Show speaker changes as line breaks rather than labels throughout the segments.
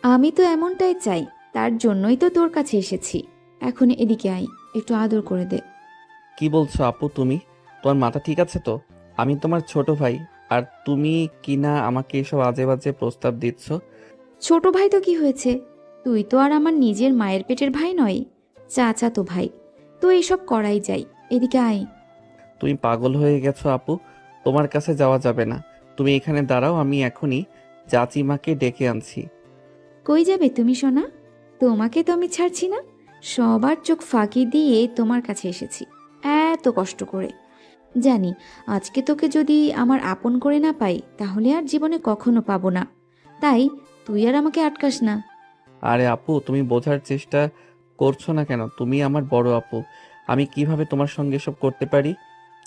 আমি তো এমনটাই চাই, তার জন্যই তো তোর কাছে এসেছি। এখন এদিকে আয়, একটু আদর করে দে।
কি বলছো আপু তুমি? তোমার মাথা ঠিক আছে তো? আমি তোমার ছোট ভাই, আর তুমি কিনা আমাকে এসব আজে বাজে প্রস্তাব দিচ্ছ।
ছোট ভাই তো কি হয়েছে? তুই তো আর আমার নিজের মায়ের পেটের ভাই নয়, চাচা তো ভাই। তো এইসব করাই যায়। এদিকে আয়।
তুমি পাগল হয়ে গেছো আপু, তোমার কাছে যাওয়া যাবে না। তুমি এখানে দাঁড়াও, আমি এখনই চাচিমাকে ডেকে আনছি।
কই যাবে তুমি সোনা? তোমাকে তো আমি ছাড়ছি না। সবার চোখ ফাঁকি দিয়ে তোমার কাছে এসেছি, এত কষ্ট করে। জানি আজকে তোকে যদি আমার আপন করে না পাই, তাহলে আর জীবনে কখনো পাবো না। তাই তুই আর আমাকে আটকাস না।
আরে আপু, তুমি বোঝার চেষ্টা করছো না কেন? তুমি আমার বড় আপু, আমি কিভাবে তোমার সঙ্গে এসব করতে পারি?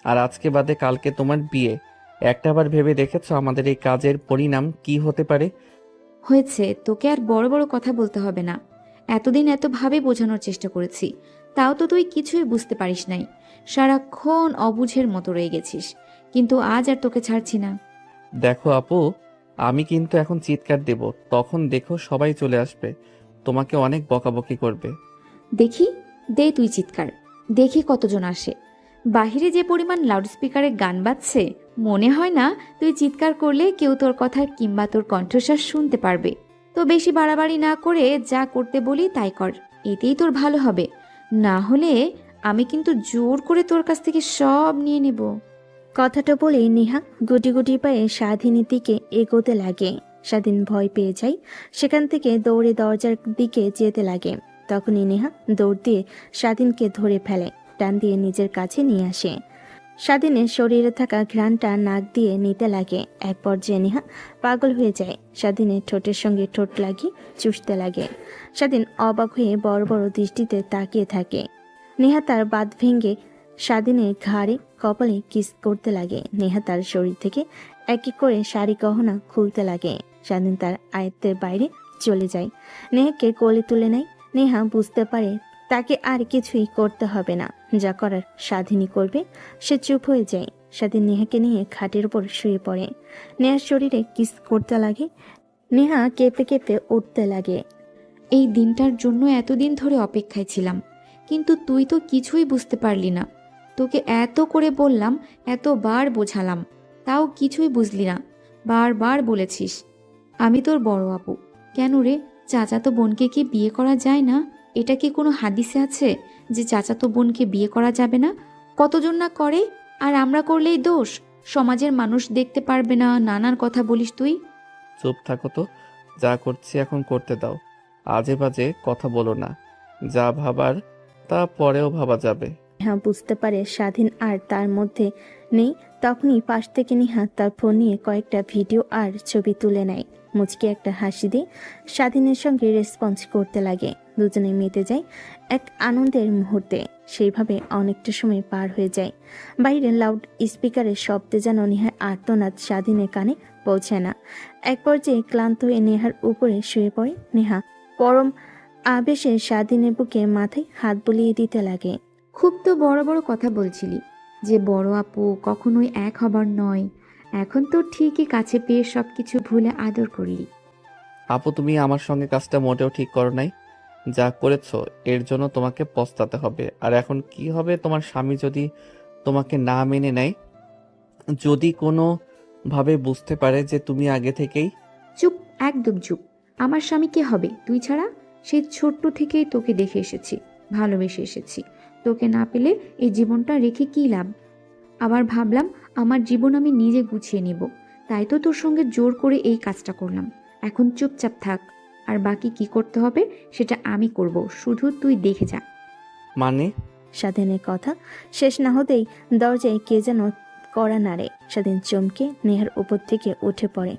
আর আজকে বাদে কালকে তোমার বিয়ে। একটাবার ভেবে দেখেছো আমাদের এই কাজের পরিণাম কি হতে পারে?
হয়েছে, তোকে আর বড় বড় কথা বলতে হবে না। এতদিন এতভাবে বোঝানোর চেষ্টা করেছি, তাও তো তুই কিছুই বুঝতে পারিস নাই। সারাক্ষণ অবুঝের মতো রয়ে গেছিস। কিন্তু আজ আর তোকে ছাড়ছি না।
দেখো আপু, আমি কিন্তু এখন চিৎকার দেব, তখন দেখো সবাই চলে আসবে, তোমাকে অনেক বকাবকি করবে।
দেখি, দে তুই চিৎকার, দেখি কতজন আসে। বাহিরে যে পরিমাণ লাউডস্পিকারে গান বাজছে, মনে হয় না তুই চিৎকার করলে কেউ তোর কথা কিংবা তোর কণ্ঠস্বর শুনতে পারবে। তো বেশি বাড়াবাড়ি না করে যা করতে বলি তাই কর, এতেই তোর ভালো হবে। না হলে আমি কিন্তু জোর করে তোর কাছ থেকে সব নিয়ে নেব।
কথাটা বলেই নেহা গুটি গুটি পায়ে স্বাধীনের দিকে এগোতে লাগে। স্বাধীন ভয় পেয়ে যায়, সেখান থেকে দৌড়ে দরজার দিকে যেতে লাগে। তখনই নেহা দৌড় দিয়ে স্বাধীনকে ধরে ফেলে, টান দিয়ে নিজের কাছে নিয়ে আসে। স্বাধীনের শরীরে থাকা ঘ্রাণটা নাক দিয়ে নিতে লাগে। এক পর্যায়ে নেহা পাগল হয়ে যায়, স্বাধীনের ঠোঁটের সঙ্গে ঠোঁট লাগিয়ে চুষতে লাগে। স্বাধীন অবাক হয়ে বড় বড় দৃষ্টিতে তাকিয়ে থাকে। নেহা তার বাঁধ ভেঙে স্বাধীনের ঘাড়ে কপালে কিস করতে লাগে। নেহা তার শরীর থেকে এক এক করে শাড়ি গহনা খুলতে লাগে। স্বাধীন তার আয়ত্তের বাইরে চলে যায়, নেহাকে কোলে তুলে নেয়। নেহা বুঝতে পারে তাকে আর কিছুই করতে হবে না, যা করার স্বাধীনই করবে। সে চুপ হয়ে যায়। স্বাধীন নেহাকে নিয়ে খাটের উপর শুয়ে পড়ে, নেহার শরীরে কিস করতে লাগে। নেহা কেঁপে কেঁপে উঠতে লাগে।
এই দিনটার জন্য এতদিন ধরে অপেক্ষায় ছিলাম, কিন্তু তুই তো কিছুই বুঝতে পারলি না। তোকে এত করে বললাম, এতবার বোঝালাম, তাও কিছুই বুঝলি না। বারবার বলেছিস আমি তোর বড় আপু। কেন রে, চাচাতো বোনকে কি বিয়ে করা যায় না? এটা কি কোনো হাদিসে আছে যে চাচাতো বোনকে বিয়ে করা যাবে না? কতজন না করে, আর আমরা করলেই দোষ? সমাজের মানুষ দেখতে পারবে না, নানান কথা বলিস তুই।
চুপ থাকো তো, যা করছি এখন করতে দাও। আজে বাজে কথা বলো না, যা ভাবার তা পরেও ভাবা যাবে।
নেহা বুঝতে পারে স্বাধীন আর তার মধ্যে নেই। তখনই পাশ থেকে নেহা তার ফোন নিয়ে কয়েকটা ভিডিও আর ছবি তুলে নেয়। মুচকি একটা হাসি দিয়ে স্বাধীনের সঙ্গে রেসপন্স করতে লাগে। দুজনে মেতে যায় এক আনন্দের মুহূর্তে। সেইভাবে অনেকটা সময় পার হয়ে যায়। বাইরে লাউড স্পিকারের শব্দে যেন নেহার আর্তনাদ স্বাধীনের কানে পৌঁছায় না। এক পর্যায়ে ক্লান্ত হয়ে নেহার উপরে শুয়ে পড়ে। নেহা পরম আবেশে স্বাধীনের বুকে মাথায় হাত বুলিয়ে দিতে লাগে।
খুব তো বড় বড় কথা বলছিলি যে বড় আপু কখনোই এক হবার নয়, এখন তো ঠিকই কাছে পেয়ে সব কিছু ভুলে আদর করলি।
আপু, তুমি আমার সঙ্গে কাজটা মোটেও ঠিক করো নাই। যা করেছো এর জন্য তোমাকে পস্তাতে হবে। আর এখন কি হবে তোমার স্বামী যদি তোমাকে না মেনে নেয়, যদি কোনো ভাবে বুঝতে পারে যে তুমি আগে থেকেই।
চুপ, একদম চুপ। আমার স্বামী কে হবে তুই ছাড়া? সেই ছোট্ট থেকেই তোকে দেখে এসেছি, ভালোবেসে এসেছি। তোকে না পেলে এই জীবনটা রেখে কী লাভ? আবার ভাবলাম আমার জীবন আমি নিজে গুছিয়ে নিব, তাই তো তোর সঙ্গে জোর করে এই কাজটা করলাম। এখন চুপচাপ থাক, আর বাকি কি করতে হবে সেটা আমি করব, শুধু তুই দেখে যা।
মানে?
স্বাধীনের কথা শেষ না হতেই দরজায় কে যেন কড়া নাড়ে। স্বাধীন চমকে নেহার উপর থেকে উঠে পড়ে।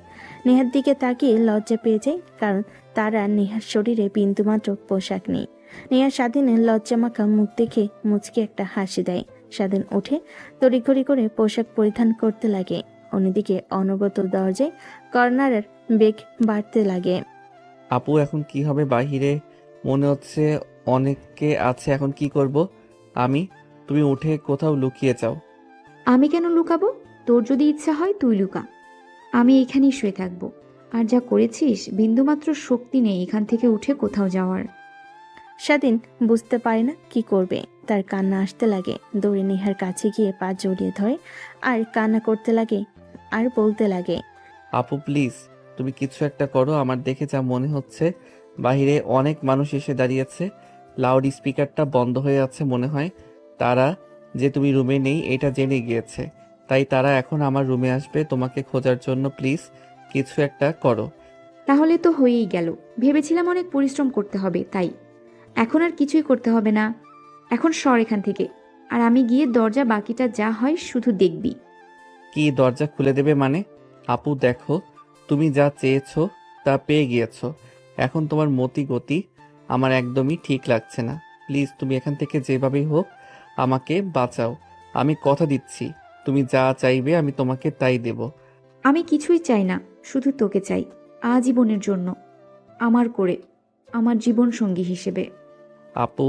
নেহার দিকে তাকিয়ে লজ্জা পেয়ে যায়, কারণ তার আর নেহার শরীরে বিন্দুমাত্র পোশাক নেই। নেহা স্বাধীনের লজ্জামাখা মুখ দেখে মুচকে একটা হাসি দেয়। স্বাধীন উঠে তড়িঘড়ি করে পোশাক পরিধান করতে লাগে। অন্যদিকে অনবরত দরজায় কর্নারের বেগ বাড়তে লাগে।
আপু, এখন কি হবে? বাহিরে মনে হচ্ছে অনেকে আছে, এখন কি করব আমি? তুমি উঠে কোথাও লুকিয়ে যাও।
আমি কেন লুকাবো? তোর যদি ইচ্ছা হয় তুই লুকা, আমি এখানেই শুয়ে থাকবো। আর যা করেছিস বিন্দুমাত্র শক্তি নেই এখান থেকে উঠে কোথাও যাওয়ার।
স্বাধীন বুঝতে পারে না কি করবে। তার কান্না আসতে লাগে, দৌড়ে নেহার কাছে গিয়ে পা জড়িয়ে ধরে আর কান্না করতে লাগে আর বলতে লাগে,
আপু প্লিজ তুমি কিছু একটা করো। আমার দেখে যা মনে হচ্ছে বাইরে অনেক মানুষ এসে দাঁড়িয়েছে, লাউড স্পিকারটা বন্ধ হয়ে আছে, মনে হয় তারা যে তুমি রুমে নেই এটা জেনে গিয়েছে, তাই তারা এখন আমার রুমে আসবে তোমাকে খোঁজার জন্য। প্লিজ কিছু একটা করো।
তাহলে তো হয়েই গেল। ভেবেছিলাম অনেক পরিশ্রম করতে হবে, তাই এখন আর কিছুই করতে হবে না। এখন সর এখান থেকে, আর আমি গিয়ে দরজা বাকিটা যা হয় শুধু দেখবি।
কি দরজা খুলে দেবে মানে? আপু দেখো, তুমি যা চেয়েছো তা পেয়ে গিয়েছো, এখন তোমার মতি গতি আমার একদমই ঠিক লাগছে না। প্লিজ তুমি এখান থেকে যেভাবেই হোক আমাকে বাঁচাও। আমি কথা দিচ্ছি তুমি যা চাইবে আমি তোমাকে তাই দেব।
আমি কিছুই চাই না, শুধু তোকে চাই, আজীবনের জন্য, আমার করে, আমার জীবন সঙ্গী হিসেবে।
আপু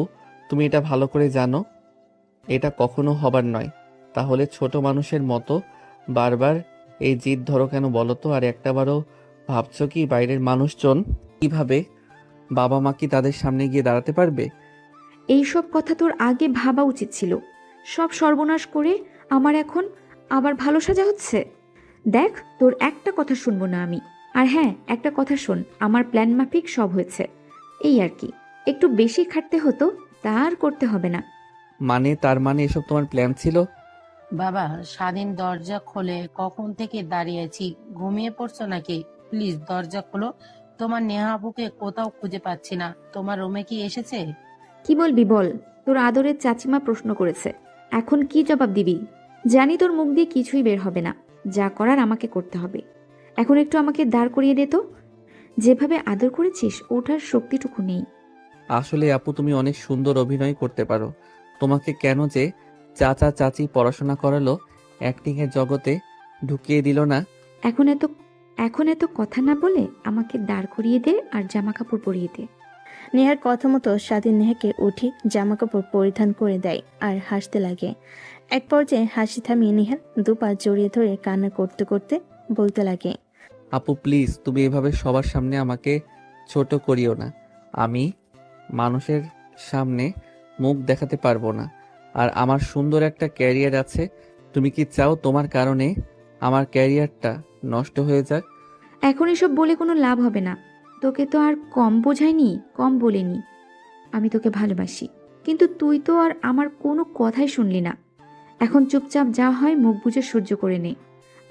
তুমি এটা ভালো করে জানো এটা কখনো হবার নয়। তাহলে ছোট মানুষের মতো বারবার এই জিদ ধরো কেন বলো তো? আর একটাবারও ভাবছো কি বাইরের মানুষজন কিভাবে, বাবা মা কি তাদের সামনে গিয়ে দাঁড়াতে পারবে?
এইসব কথা তোর আগে ভাবা উচিত ছিল। সব সর্বনাশ করে আমার এখন আবার ভালো সাজা হচ্ছে। দেখ, তোর একটা কথা শুনবো না আমি। আর হ্যাঁ, একটা কথা শোন, আমার প্ল্যান মাফিক সব হয়েছে, এই আর কি। একটু বেশি খাটতে হতো, তা আর করতে হবে না।
মানে তার মানে এসব তোমার প্ল্যান ছিল?
বাবা, স্বাধীন দরজা খোলে কখন থেকে দাঁড়িয়েছি, ঘুমিয়ে পড়ছো নাকি? প্লিজ দরজা খোলো। তোমার নেহা আপুকে কোথাও খুঁজে পাচ্ছি না। তোমার রুমে কি এসেছে?
কি বলবি বল? তোর আদরের চাচিমা প্রশ্ন করেছে, এখন কি জবাব দিবি? জানি তোর মুখ দিয়ে কিছুই বের হবে না, যা করার আমাকে করতে হবে। এখন একটু আমাকে দাঁড় করিয়ে দে তো। যেভাবে আদর করেছিস ওঠার শক্তিটুকু নেই।
আসলে আপু তুমি অনেক সুন্দর অভিনয় করতে পারো। তোমাকে কেন যে চাচা চাচি পড়াশোনা করালো, অ্যাক্টিং এর জগতে ঢুকিয়ে দিল না?
এখন এত এখন এত কথা না বলে আমাকে দাঁড় করিয়ে দে আর জামা কাপড় পরিয়ে দে।
নেহার কথা মতো স্বাধীন নেহাকে উঠে জামা কাপড় পরিধান করে দেয় আর হাসতে লাগে। এক পর্যায়ে হাসি থামিয়ে নেহার দুপা জড়িয়ে ধরে কান্না করতে করতে বলতে লাগে,
আপু প্লিজ তুমি এভাবে সবার সামনে আমাকে ছোট করিও না। আমি মানুষের সামনে মুখ দেখাতে পারবো না, আর আমার সুন্দর একটা ক্যারিয়ার আছে। তুমি কি চাও তোমার কারণে আমার ক্যারিয়ারটা নষ্ট হয়ে যাক?
এখন এসব বলে কোনো লাভ হবে না। তোকে তো আর কম বোঝাইনি, কম বলিনি। আমি তোকে ভালোবাসি, কিন্তু তুই তো আর আমার কোনো কথাই শুনলি না। এখন চুপচাপ যা হয় মুখ বুজে সহ্য করে নে।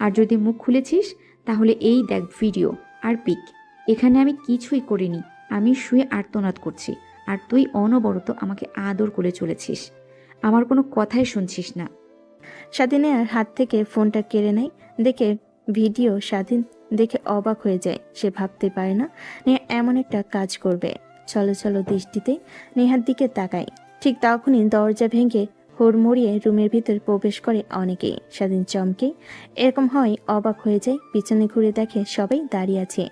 আর যদি মুখ খুলেছিস তাহলে এই দেখ ভিডিও আর পিক। এখানে আমি কিছুই করিনি, আমি শুয়ে আর্তনাদ করছি, আর তুই অনবরত আমাকে আদর করে চলেছিস, আমার কোনো কথাই শুনছিস না।
স্বাধীন নেহার হাত থেকে ফোনটা কেড়ে নেয়। দেখে ভিডিও স্বাধীন দেখে অবাক হয়ে যায়। সে ভাবতে পারে না নেহা এমন একটা কাজ করবে। চলো চলো দৃষ্টিতে নেহার দিকে তাকায়। ঠিক তখনই দরজা ভেঙে হুড়মুড়িয়ে রুমের ভিতর প্রবেশ করে অনেকেই। স্বাধীন চমকে এরকম হয় অবাক হয়ে যায়। পিছনে ঘুরে দেখে সবাই দাঁড়িয়ে আছে।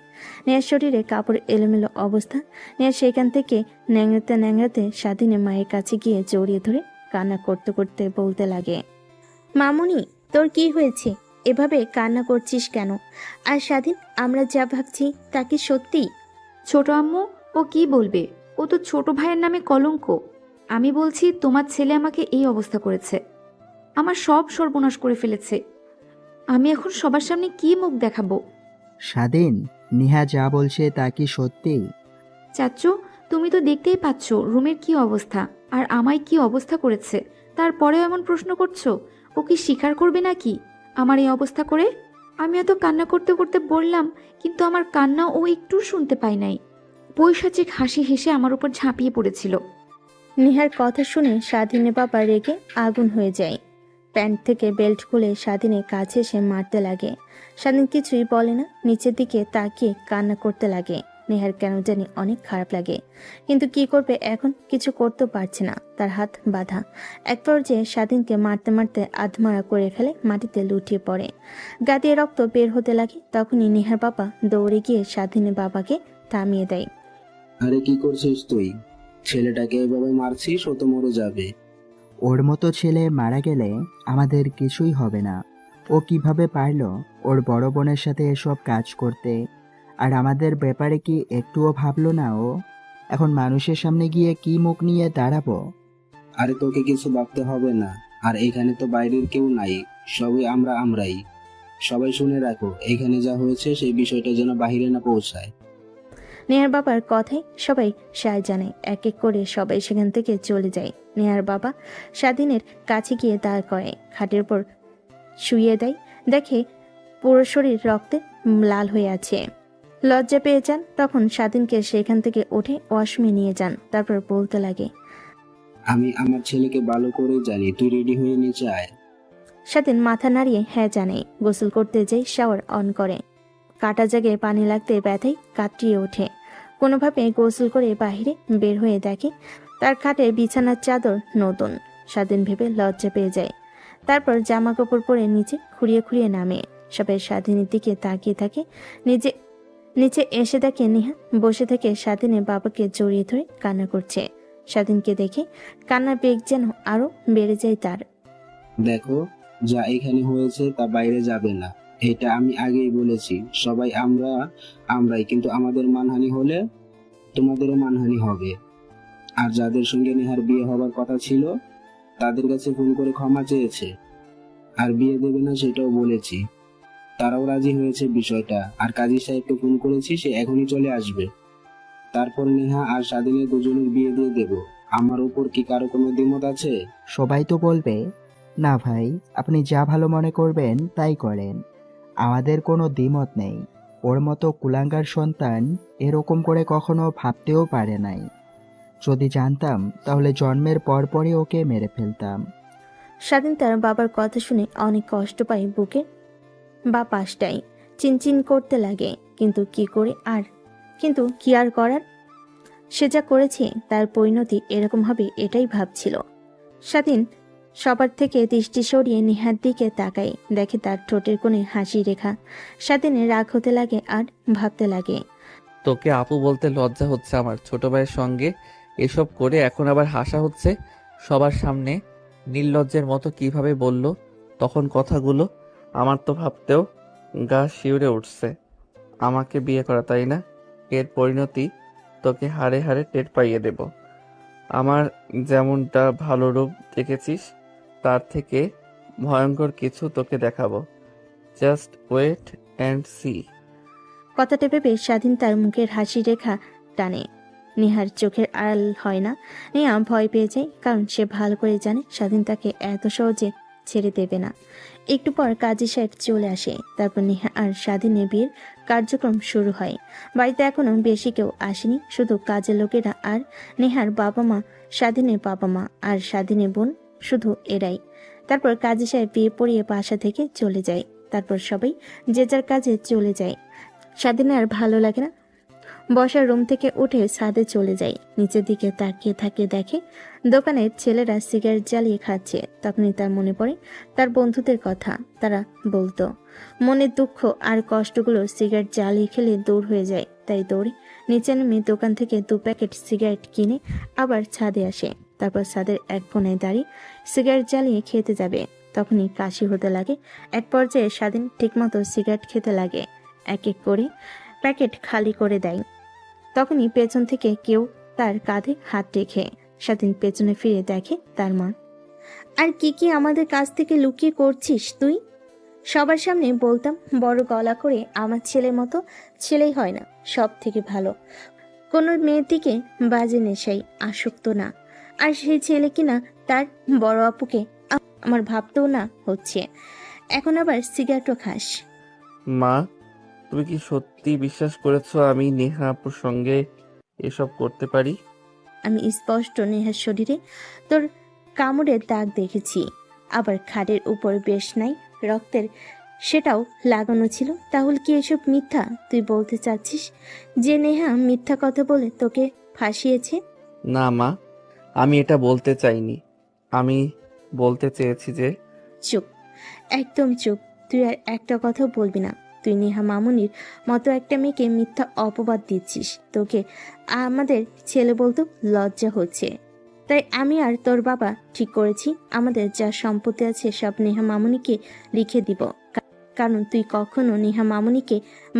নেহার শরীরে কাপড় এলোমেলো অবস্থা। নেহা সেখান থেকে ন্যাংড়াতে ন্যাংড়াতে স্বাধীনের মায়ের কাছে গিয়ে জড়িয়ে ধরে কান্না করতে করতে বলতে লাগে, মামুনি, তোর কি হয়েছে? এভাবে কান্না করছিস কেন? আর স্বাধীন, আমরা যা ভাবছি তা কি সত্যি?
ছোট আম্মু, ও কি বলবে? ও তো ছোট ভাইয়ের নামে কলঙ্ক। আমি বলছি তোমার ছেলে আমাকে এই অবস্থা করেছে, আমার সব সর্বনাশ করে ফেলেছে। আমি এখন সবার সামনে কি মুখ দেখাবো?
স্বাধীন, নেহা যা বলছে তা কি সত্যি?
চাচ্চু, তুমি তো দেখতেই পাচ্ছ রুমের কি অবস্থা, আর আমায় কি অবস্থা করেছে। তারপরেও এমন প্রশ্ন করছো? ও কি স্বীকার করবে নাকি আমার এই অবস্থা করে? আমি এত কান্না করতে করতে বললাম, কিন্তু আমার কান্না ও একটু শুনতে পায় নাই। পৈশাচিক হাসি হেসে আমার উপর ঝাঁপিয়ে পড়েছিল।
নেহার কথা শুনে স্বাধীনের বাবা রেগে আগুন হয়ে যায়। প্যান্ট থেকে বেল্ট খুলে স্বাধীনের কাছে এসে মারতে লাগে। স্বাধীন কিছুই বলে না, নিচের দিকে তাকিয়ে কান্না করতে লাগে। নেহার কেন জানি অনেক খারাপ লাগে, কিন্তু কি করবে এখন? কিছু করতে পারছে না, তার হাত বাঁধা। এক পর্যায়ে স্বাধীনকে মারতে মারতে আধমারা করে ফেলে, মাটিতে লুটিয়ে পড়ে। গা দিয়ে রক্ত বের হতে লাগে। তখনই নেহার বাবা দৌড়ে গিয়ে স্বাধীনের বাবাকে থামিয়ে দেয়।
আরে কি করছিস তুই? ছেলেটাকে এভাবে মারছিস, ও তো মরে যাবে।
ওর মতো ছেলে মারা গেলে আমাদের কিছুই হবে না। ও কিভাবে পারলো ওর বড় বোনের সাথে এসব কাজ করতে? আর আমাদের ব্যাপারে কি একটুও ভাবলো না ও? এখন মানুষের সামনে গিয়ে কি মুখ নিয়ে দাঁড়াবো?
আরে তোকে কিছু ভাবতে হবে না। আর এখানে তো বাইরের কেউ নাই, সবই আমরাই। সবাই শুনে রাখো, এখানে যা হয়েছে সেই বিষয়টা যেন বাইরে না পৌঁছায়।
নেহার বাবার কথাই সবাই সায় জানায়। এক এক করে সবাই সেখান থেকে চলে যায়। নেহার বাবা স্বাধীনের কাছে গিয়ে দাঁড় করে, খাটের উপর শুইয়ে দেয়। দেখে পুরো শরীর রক্তে লাল হয়ে আছে। লজ্জা পেয়ে যান। তখন স্বাধীনকে সেখান থেকে উঠে ওয়াশরুমে নিয়ে যান। তারপর বলতে লাগে,
আমি আমার ছেলেকে ভালো করে জানি, তুই রেডি হয়ে নিচে আয়।
স্বাধীন মাথা নাড়িয়ে হ্যাঁ জানে। গোসল করতে যেই শাওয়ার অন করে। কাটা জায়গায় পানি লাগতে ব্যথায় কাটিয়ে ওঠে। কোনোভাবে গোসল করে বাইরে বের হয়ে দেখে তার খাটে বিছানার চাদর নতুন। স্বাধীন ভেবে লজ্জা পেয়ে যায়। তারপর জামা কাপড় পরে নিচে খুঁড়িয়ে খুঁড়িয়ে নামে। সবাই স্বাধীনের দিকে তাকিয়ে থাকে। নিচে এসে দেখে নেহা বসে থেকে স্বাধীনের বাবাকে জড়িয়ে ধরে কান্না করছে। স্বাধীনকে দেখে কান্নার বেগ যেন আরো বেড়ে যায় তার।
দেখো, যা এখানে হয়েছে তা বাইরে যাবে না, এটা আমি আগেই বলেছি। সবাই আমরাই, কিন্তু আমাদের মানহানি হলে তোমাদেরও মানহানি হবে। আর যাদের সঙ্গে নেহার বিয়ে হবার কথা ছিল তাদের কাছে ফোন করে ক্ষমা চেয়েছে, আর বিয়ে দেবে না সেটাও বলেছি। তারাও রাজি হয়েছে বিষয়টা। আর কাজী সাহেবকে ফোন করেছি, সে এখনই চলে আসবে। তারপর নেহা আর স্বাধীনের দুজনের বিয়ে দিয়ে দেব। আমার উপর কি কারো কোনো দ্বিমত আছে?
সবাই তো বলবে, না ভাই, আপনি যা ভালো মনে করবেন তাই করেন, আমাদের কোনো দ্বিমত নেই। ওর মতো কুলাঙ্গার সন্তান এরকম করে কখনো ভাবতেও পারে নাই। যদি জানতাম তাহলে জন্মের পরপরই ওকে মেরে ফেলতাম।
স্বাধীন তার বাবার কথা শুনে অনেক কষ্ট পায় বুকে বা পাশটাই চিনচিন করতে লাগে। কিন্তু কি আর করার? সে যা করেছে তার পরিণতি এরকম হবে এটাই ভাবছিল। স্বাধীন সবার থেকে দৃষ্টি সরিয়ে নেহার দিকে তাকায়। দেখে তার ঠোঁটের কোণে হাসি রেখা। স্বাধীনের রাগ হতে লাগে আর ভাবতে লাগে,
তোকে আপু বলতে লজ্জা হচ্ছে আমার, ছোট ভাইয়ের সঙ্গে এসব করে এখন আবার হাসা হচ্ছে সবার সামনে। নির্লজ্জের মতো কিভাবে বলল তখন কথাগুলো, আমার তো ভাবতেও গা শিউরে উঠছে। আমাকে বিয়ে করা, তাই না? এর পরিণতি তোকে হাড়ে হাড়ে টের পাইয়ে দেব। আমার যেমনটা ভালো রূপ দেখেছিস তার থেকে ভয়ঙ্কর কিছু তোকে দেখাবো। Just wait and see.
কথাটা ভেবে স্বাধীন তার মুখের হাসি রেখা টানে। নেহার চোখের আড়াল হয় না। নেহা ভয় পেয়ে যায়, কারণ সে ভালো করে জানে স্বাধীন তাকে এত সহজে ছেড়ে দেবে না। একটু পর কাজী সাহেব চলে আসে। তারপর নেহা আর স্বাধীনের বিয়ের কার্যক্রম শুরু হয়। বাড়িতে এখনো বেশি কেউ আসেনি, শুধু কাজের লোকেরা আর নেহার বাবা মা, স্বাধীনের বাবা মা আর স্বাধীনের বোন, শুধু এরাই। তারপর কাজী সাহেব বিয়ে পড়িয়ে বাসা থেকে চলে যায়। তারপর সবাই যে যার কাজে চলে যায়। স্বাধীনের আর ভালো লাগে না। বসার রুম থেকে উঠে ছাদে চলে যায়। নিচের দিকে তাকিয়ে থাকে, দেখে দোকানের ছেলেরা সিগারেট জ্বালিয়ে খাচ্ছে। তখনই তার মনে পড়ে তার বন্ধুদের কথা। তারা বলতো মনের দুঃখ আর কষ্টগুলো সিগারেট জ্বালিয়ে খেলে দূর হয়ে যায়। তাই দৌড়ে নিচে নেমে দোকান থেকে 2 প্যাকেট সিগারেট কিনে আবার ছাদে আসে। তারপর ছাদের এক কোণায় দাঁড়িয়ে সিগারেট জ্বালিয়ে খেতে যাবে। তখনই কাশি হতে লাগে। এক পর্যায়ে স্বাধীন ঠিকমতো সিগারেট খেতে লাগে। এক এক করে প্যাকেট খালি করে দেয়। তখনই পেছন থেকে কেউ তার কাঁধে হাত রেখে। স্বাধীন পেছনে ফিরে দেখে তার মা। আর কি আমাদের কাছ থেকে লুকিয়ে করছিস তুই? সবার সামনে বলতাম বড় গলা করে আমার ছেলের মতো ছেলেই হয় না, সব থেকে ভালো, কোনো মেয়ের দিকে বাজে নেশাই আসক্ত না। আর সেই ছেলে কিনা তার বড় আপুকে আমার ভাবতেও না হচ্ছে, এখন আবার সিগারেটও খাস।
মা, তুমি কি সত্যি বিশ্বাস করেছো আমি নেহা আপুর সঙ্গে এসব করতে পারি?
আমি স্পষ্ট নেহার শরীরে তোর কামড়ের দাগ দেখেছি। আবার খাটের উপর বেশ নাই রক্তের, সেটাও লাগানো ছিল। তাহলে কি এসব মিথ্যা? তুই বলতে চাচ্ছিস যে নেহা মিথ্যা কথা বলে তোকে ফাঁসিয়েছে?
না মা, আমি এটা বলতে চাইনি। আমি বলতে চেয়েছি যে
চুপ, একদম চুপ। তুই আর একটা কথাও বলবি না। তুই নেহা মামুনির মতো একটা মেয়েকে মিথ্যা অপবাদ দিচ্ছিস। তোকে আমাদের ছেলে বলতো লজ্জা হচ্ছে। তাই আমি আর তোর বাবা ঠিক করেছি আমাদের যা সম্পত্তি আছে সব নেহা মামুনিকে লিখে দিব। কারণ তুই কখনো নেহা মামুনিকে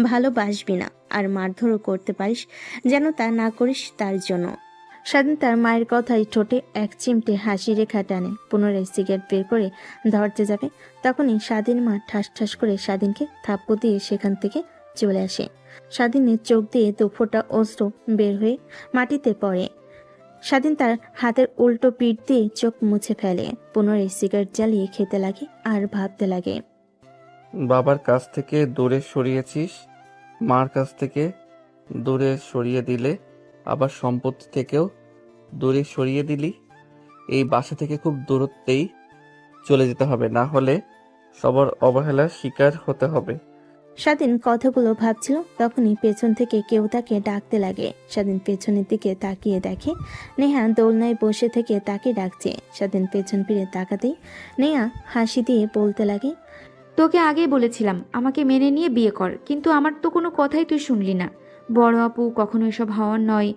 ভালোবাসবি না। আর মারধরও করতে পারিস, যেন তা না করিস তার জন্য। স্বাধীন তার মায়ের কথায় ঠোঁটে এক চিমটে হাসি রেখা টানে। পুনরায় সিগারেট বের করে ধরতে যাবে, তখনই স্বাধীন মা ঠাস ঠাস করে স্বাধীনকে থাপ্পড় দিয়ে সেখান থেকে চলে আসে। স্বাধীনের চোখ দিয়ে দুফোঁটা অস্ত্র বের হয়ে মাটিতে পড়ে। স্বাধীন তার হাতের উল্টো পিঠ দিয়ে চোখ মুছে ফেলে, পুনরায় সিগারেট জ্বালিয়ে খেতে লাগে আর ভাবতে লাগে।
বাবার কাছ থেকে দূরে সরিয়েছিস, মার কাছ থেকে দূরে সরিয়ে দিলে, আবার সম্পত্তি থেকেও দূরে সরিয়ে দিলি। এই বাসা থেকে খুব দূরত্বেই চলে যেতে হবে, না হলে সবার অবহেলার শিকার হতে হবে।
স্বাধীন কথাগুলো ভাবছিল, তখনই পেছন থেকে কেউ তাকে ডাকতে লাগে। স্বাধীন পেছনের দিকে তাকিয়ে দেখে নেহা দোলনায় বসে থেকে তাকে ডাকছে। স্বাধীন পেছন ফিরে তাকাতেই নেহা হাসি দিয়ে বলতে লাগে,
তোকে আগেই বলেছিলাম আমাকে মেনে নিয়ে বিয়ে কর, কিন্তু আমার তো কোনো কথাই তুই শুনলি না। বড় আপু কখনো এসব হওয়ার নয়,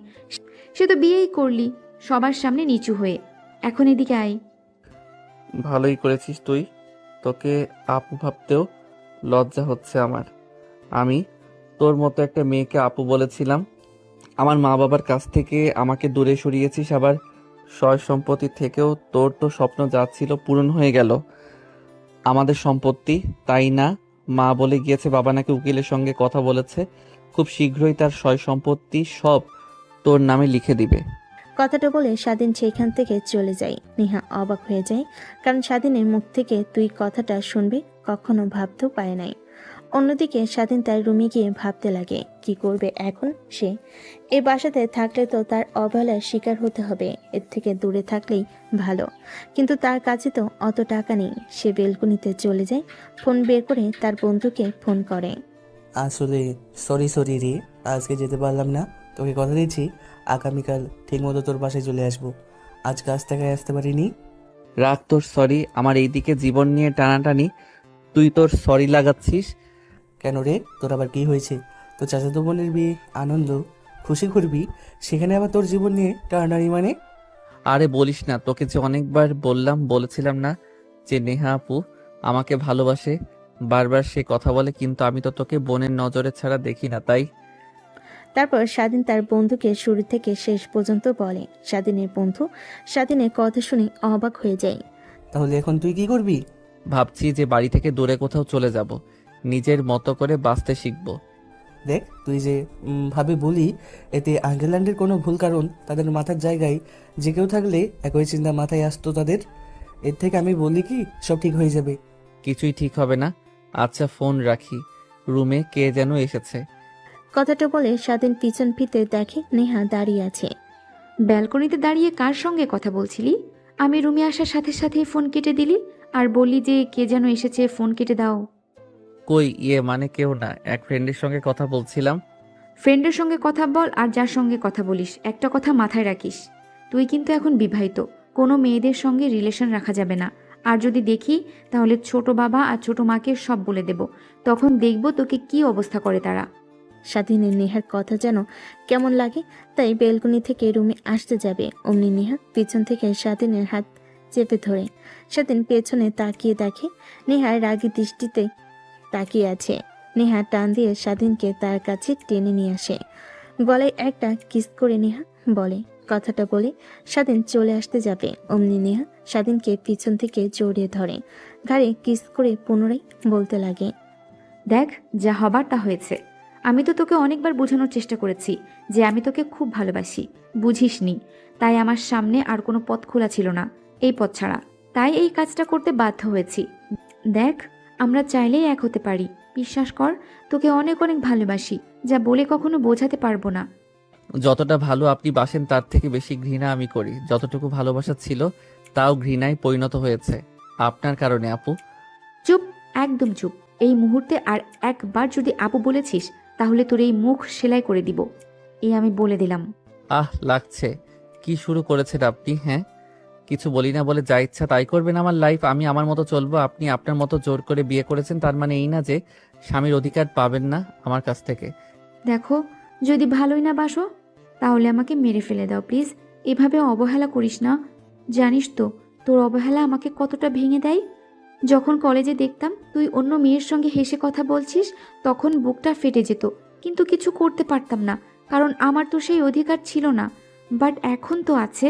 সে তো বিয়েই করলি সবার সামনে নিচু হয়ে। এখন এদিকে আয়।
ভালোই করেছিস তুই, তোকে আপু ভাবতেও লজ্জা হচ্ছে আমার। আমি তোর মতো একটা মেয়েকে আপু বলেছিলাম, আমার মা বাবার কাছ থেকে আমাকে দূরে সরিয়েছিস, আবার সয় সম্পত্তি থেকেও তোর তো স্বপ্ন যা ছিল পূরণ হয়ে গেল। আমাদের সম্পত্তি, তাই না? মা বলে গিয়েছে বাবা নাকি উকিলের সঙ্গে কথা বলেছে, খুব শীঘ্রই তার সয় সম্পত্তি সব তোর নামে লিখে দিবে।
কথাটা বলে স্বাধীন সেখান থেকে চলে যায়। নেহা অবাক হয়ে যায়, কারণ স্বাধীনের মুখ থেকে তুই কথাটা শুনবে কখনো ভাবতেও পারে নাই। অন্যদিকে স্বাধীন তার রুমে গিয়ে ভাবতে লাগে কি করবে এখন সে। এই বাসাতে থাকলে তো তার অবহেলার শিকার হতে হবে, এর থেকে দূরে থাকলেই ভালো। কিন্তু তার কাছে তো অত টাকা নেই। সে বেলকনিতে চলে যায়, ফোন বের করে তার বন্ধুকে ফোন করে।
আসলে সরি রে, আজকে যেতে পারলাম না। তোকে কথা দিচ্ছি আগামীকাল ঠিকমতো তোর বাসায় চলে আসবো। আজ কাজ থেকে আসতে পারিনি।
রাগ তোর সরি, আমার এইদিকে জীবন নিয়ে টানাটানি, তুই তোর সরি লাগাচ্ছিস।
কেন রে, তোর আবার কি হয়েছে? তোর চাচাতো বোনের বিয়ে, আনন্দ খুশি করবি, সেখানে আবার তোর জীবন নিয়ে টানাটানি মানে?
আরে বলিস না, তোকে যে অনেকবার বলেছিলাম না যে নেহা আপু আমাকে ভালোবাসে। বারবার সে কথা বলে, কিন্তু আমি তো তোকে বোনের নজরে ছাড়া দেখি না, তাই।
তারপর স্বাধীন তার বন্ধুকে শুরু থেকে শেষ পর্যন্ত বলে। স্বাধীনের বন্ধু স্বাধীনের কথা শুনে অবাক হয়ে যায়।
তাহলে এখন তুই কি করবি?
ভাবছি যে বাড়ি থেকে দূরে কোথাও চলে যাব, নিজের মতো করে বাঁচতে শিখবো।
দেখ, তুই যে ভাবে বলি, এতে আঙ্কেল আন্টির কোনো ভুল, কারণ তাদের মাথার জায়গায় যে কেউ থাকলে একই চিন্তা মাথায় আসতো তাদের। এর থেকে আমি বলি কি সব ঠিক হয়ে যাবে।
কিছুই ঠিক হবে না। আচ্ছা ফোন রাখি, রুমে কে যেন এসেছে।
কথাটা বলে স্বাধীন পিছন ফিরতে দেখে নেহা দাঁড়িয়ে আছে।
ব্যালকনিতে দাঁড়িয়ে কার সঙ্গে কথা বলছিলি? আমি রুমে আসার সাথে সাথেই ফোন কেটে দিলি আর বললি যে কে যেন এসেছে, ফোন কেটে দাও।
কই, মানে কেউ না, এক ফ্রেন্ডের সঙ্গে কথা বলছিলাম।
ফ্রেন্ডের সঙ্গে কথা বল আর যার সঙ্গে কথা বলিস, একটা কথা মাথায় রাখিস, তুই কিন্তু এখন বিবাহিত, কোনো মেয়েদের সঙ্গে রিলেশন রাখা যাবে না। আর যদি দেখি তাহলে ছোট বাবা আর ছোট মাকে সব বলে দেব, তখন দেখব তোকে কি অবস্থা করে তারা।
স্বাধীনের নেহার কথা যেন কেমন লাগে, তাই বেলকনি থেকে রুমে আসতে যাবে, অমনি নেহা পিছন থেকে স্বাধীনের হাত চেপে ধরে। স্বাধীন পেছনে তাকিয়ে দেখে নেহা রাগী দৃষ্টিতে তাকিয়ে আছে। নেহা টান দিয়ে স্বাধীনকে তার কাছে টেনে নিয়ে আসে, গলায় একটা কিস করে নেহা বলে। কথাটা বলে স্বাধীন চলে আসতে যাবে, অমনি নেহা স্বাধীনকে পিছন থেকে জড়িয়ে ধরে, ঘাড়ে কিস করে পুনরায় বলতে লাগে,
দেখ, যা হবার তা হয়েছে। আমি তো তোকে অনেকবার বোঝানোর চেষ্টা করেছি যে আমি তোকে খুব ভালোবাসি, বুঝিসনি। তাই আমার সামনে আর কোনো পথ খোলা ছিল না এই পথ ছাড়া, তাই এই কাজটা করতে বাধ্য হয়েছি। দেখ, আমরা চাইলেই এক হতে পারি, বিশ্বাস কর, তোকে অনেক অনেক ভালোবাসি, যা বলে কখনো বোঝাতে পারবো না।
যতটা ভালো আপনি বাসেন তার থেকে বেশি ঘৃণা আমি করি। যতটুকু ভালোবাসা ছিল তাও ঘৃণায় পরিণত হয়েছে আপনার কারণে আপু।
চুপ, একদম চুপ। এই মুহূর্তে আর একবার যদি আপু বলেছিস তাহলে তোর এই মুখ সেলাই করে দিব, এই আমি বলে দিলাম।
লাগছে। কি শুরু করেছেন আপনি? হ্যাঁ, কিছু বলি না বলে যা ইচ্ছা তাই করবেন আমার লাইফ, আমি আমার মতো চলবো। আপনি আপনার মতো জোর করে বিয়ে করেছেন, তার মানে এই না যে স্বামীর অধিকার পাবেন না আমার কাছ থেকে।
দেখো, যদি ভালোই না বাসো তাহলে আমাকে মেরে ফেলে দাও প্লিজ, এভাবে অবহেলা করিস না। জানিস তো তোর অবহেলা আমাকে কতটা ভেঙে দেয়। যখন কলেজে দেখতাম তুই অন্য মেয়ের সঙ্গে হেসে কথা বলছিস, তখন বুকটা ফেটে যেত। কিন্তু কিছু করতে পারতাম না, কারণ আমার তো সেই অধিকার ছিল না। বাট এখন তো আছে।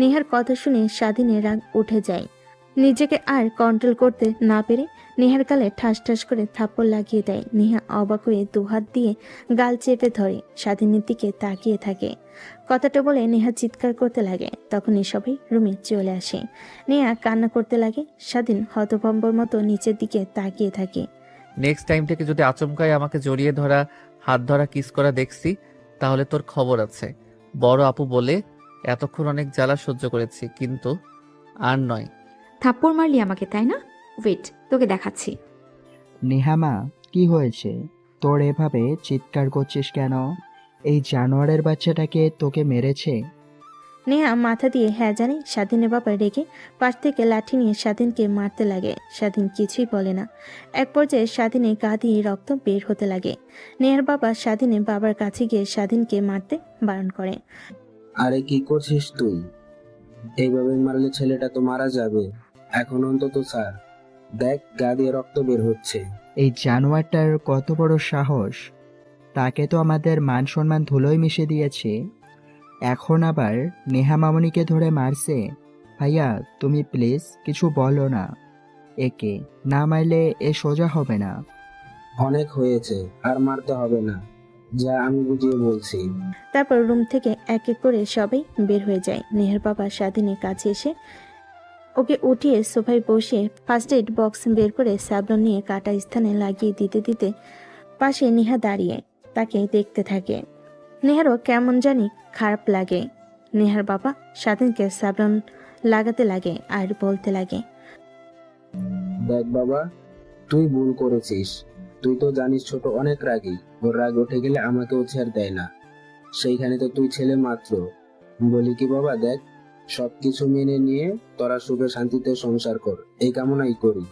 নেহার কথা শুনে স্বাধীনের রাগ উঠে যায়। নিজেকে আর কন্ট্রোল করতে না পেরে নেহার গালে ঠাস ঠাস করে থাপ্পড় লাগিয়ে দেয়। নেহা অবাক হয়ে দুহাত দিয়ে গাল চেপে ধরে স্বাধীনের দিকে তাকিয়ে থাকে। কথাটা বলে নেহা চিৎকার করতে লাগে। তখনই সবাই রুমে চলে আসে। নেহা কান্না করতে লাগে। স্বাধীন হতভম্বর মতো নিচের দিকে তাকিয়ে থাকে।
নেক্সট টাইম থেকে যদি আচমকাই আমাকে জড়িয়ে ধরা, হাত ধরা, কিস করা দেখছি, তাহলে তোর খবর আছে। বড় আপু বলে এতক্ষণ অনেক জ্বালা সহ্য করেছি, কিন্তু আর নয়।
থাপ্পড় মারলি আমাকে, তাই না? ওয়েট, তোকে দেখাচ্ছি।
নেহামা, কি হয়েছে? তোর এভাবে চিৎকার করছিস কেন? এই জানোয়ারের বাচ্চাটাকে তোকে মেরেছে?
নেহা মাথা দিয়ে হ্যাঁ জানে। স্বাধীনের বাবা রেগে পাশ থেকে লাঠি নিয়ে স্বাধীনকে মারতে লাগে। স্বাধীন কিছুই বলে না। এক পর্যায়ে স্বাধীনের গা দিয়ে রক্ত বের হতে লাগে। নেহার বাবা স্বাধীনের বাবার কাছে গিয়ে স্বাধীনকে মারতে বারণ করে।
আরে কি করছিস তুই? এইভাবে মারলে ছেলেটা তো মারা যাবে। এখন অন্তত স্যার, দেখ গা দিয়ে রক্ত বের হচ্ছে।
এই জানোয়ারটার কত বড় সাহস! তাকে তো আমাদের মান সম্মান ধুলোয় মিশে দিয়েছে, এখন আবার নেহা মামনিকে ধরে মারছে। ভাইয়া, তুমি প্লিজ কিছু বলো না। একে না মারলে এ সোজা হবে না।
অনেক হয়েছে, আর মারতে হবে না, যা আমি বুঝিয়ে বলছি।
তারপর রুম থেকে এক এক করে সবাই বের হয়ে যায়। নেহার বাবা স্বাধীনের কাছে এসে ওকে উঠিয়ে সোফায় বসিয়ে ফার্স্ট এড বক্স বের করে স্যাবলন নিয়ে কাটা স্থানে লাগিয়ে দিতে দিতে পাশে নেহা দাঁড়িয়ে তাকে দেখতে থাকে। নেহারও কেমন জানি খারাপ লাগে। নেহার বাবা স্বাধীনকে স্যাবলন লাগাতে লাগে আর বলতে লাগে,
দেখ বাবা, তুই ভুল করেছিস। তুই তো জানিস ছোট অনেক রাগী, ওর রাগ উঠে গেলে আমাকেও ছেড়ে দেয় না। সেইখানে তো তুই ছেলে মাত্র। বলি কি বাবা, দেখ, সবকিছু মেনে নিয়ে তোরা সুখে শান্তিতে সংসার কর, এই কামনাই করি।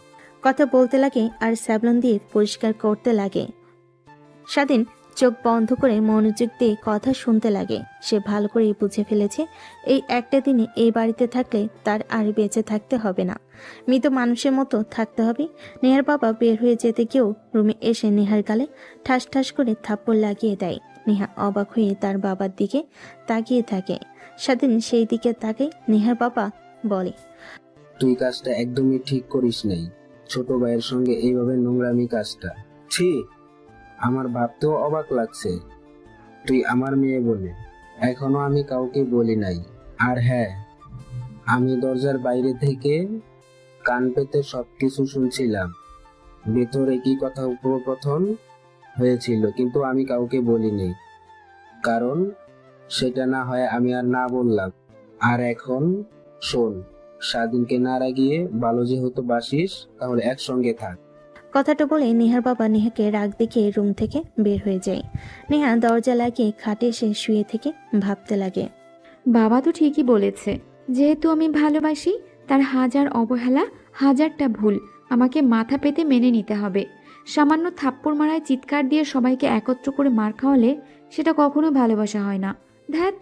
কথা বলতে লাগে আর স্যাবলন দিয়ে পরিষ্কার করতে লাগে। স্বাধীন চোখ বন্ধ করে মনোযোগ দিয়ে কথা শুনতে লাগে। সে ভালো করেই বুঝে ফেলেছে এই একটা দিনে এই বাড়িতে থাকলে তার আর বেঁচে থাকতে হবে না, মৃত মানুষের মতো থাকতে হবে। নেহার বাবা বের হয়ে যেতে গিয়েও রুমে এসে নেহার গালে ঠাস ঠাস করে থাপ্পড় লাগিয়ে দেয়। নেহা অবাক হয়ে তার বাবার দিকে তাকিয়ে থাকে। স্বাধীন সেই দিকে তাকায়। নেহার বাবা বলে,
তুই কাজটা একদমই ঠিক করিস নাই। ছোট ভাইয়ের সঙ্গে এইভাবে নোংরামি কাজটা, ছি! আমার ভাবতেও অবাক লাগছে। তুই আমার মেয়ে বলে এখনো আমি কাউকে বলি নাই। আর হ্যাঁ, আমি দরজার বাইরে থেকে কান পেতে সবকিছু শুনছিলাম। ভেতরে কি কথা উপকথন হয়েছিল, কিন্তু আমি কাউকে বলিনি, কারণ সেটা না হয় আমি আর না বললাম। আর এখন শোন, স্বাধীনকে না রাগিয়ে ভালো যেহেতু বাসিস, তাহলে একসঙ্গে থাক।
কথাটা বলে নেহার বাবা নেহাকে রাগ দেখিয়ে রুম থেকে বের হয়ে যায়। নেহা দরজা লাগিয়ে খাটে এসে শুয়ে থেকে ভাবতে লাগে।
বাবা তো ঠিকই বলেছে, যেহেতু আমি ভালোবাসি, তার হাজার অবহেলা, হাজারটা ভুল আমাকে মাথা পেতে মেনে নিতে হবে। সামান্য থাপ্পড় মারায় চিৎকার দিয়ে সবাইকে একত্র করে মার খাওয়ালে সেটা কখনো ভালোবাসা হয় না। ধ্যাত,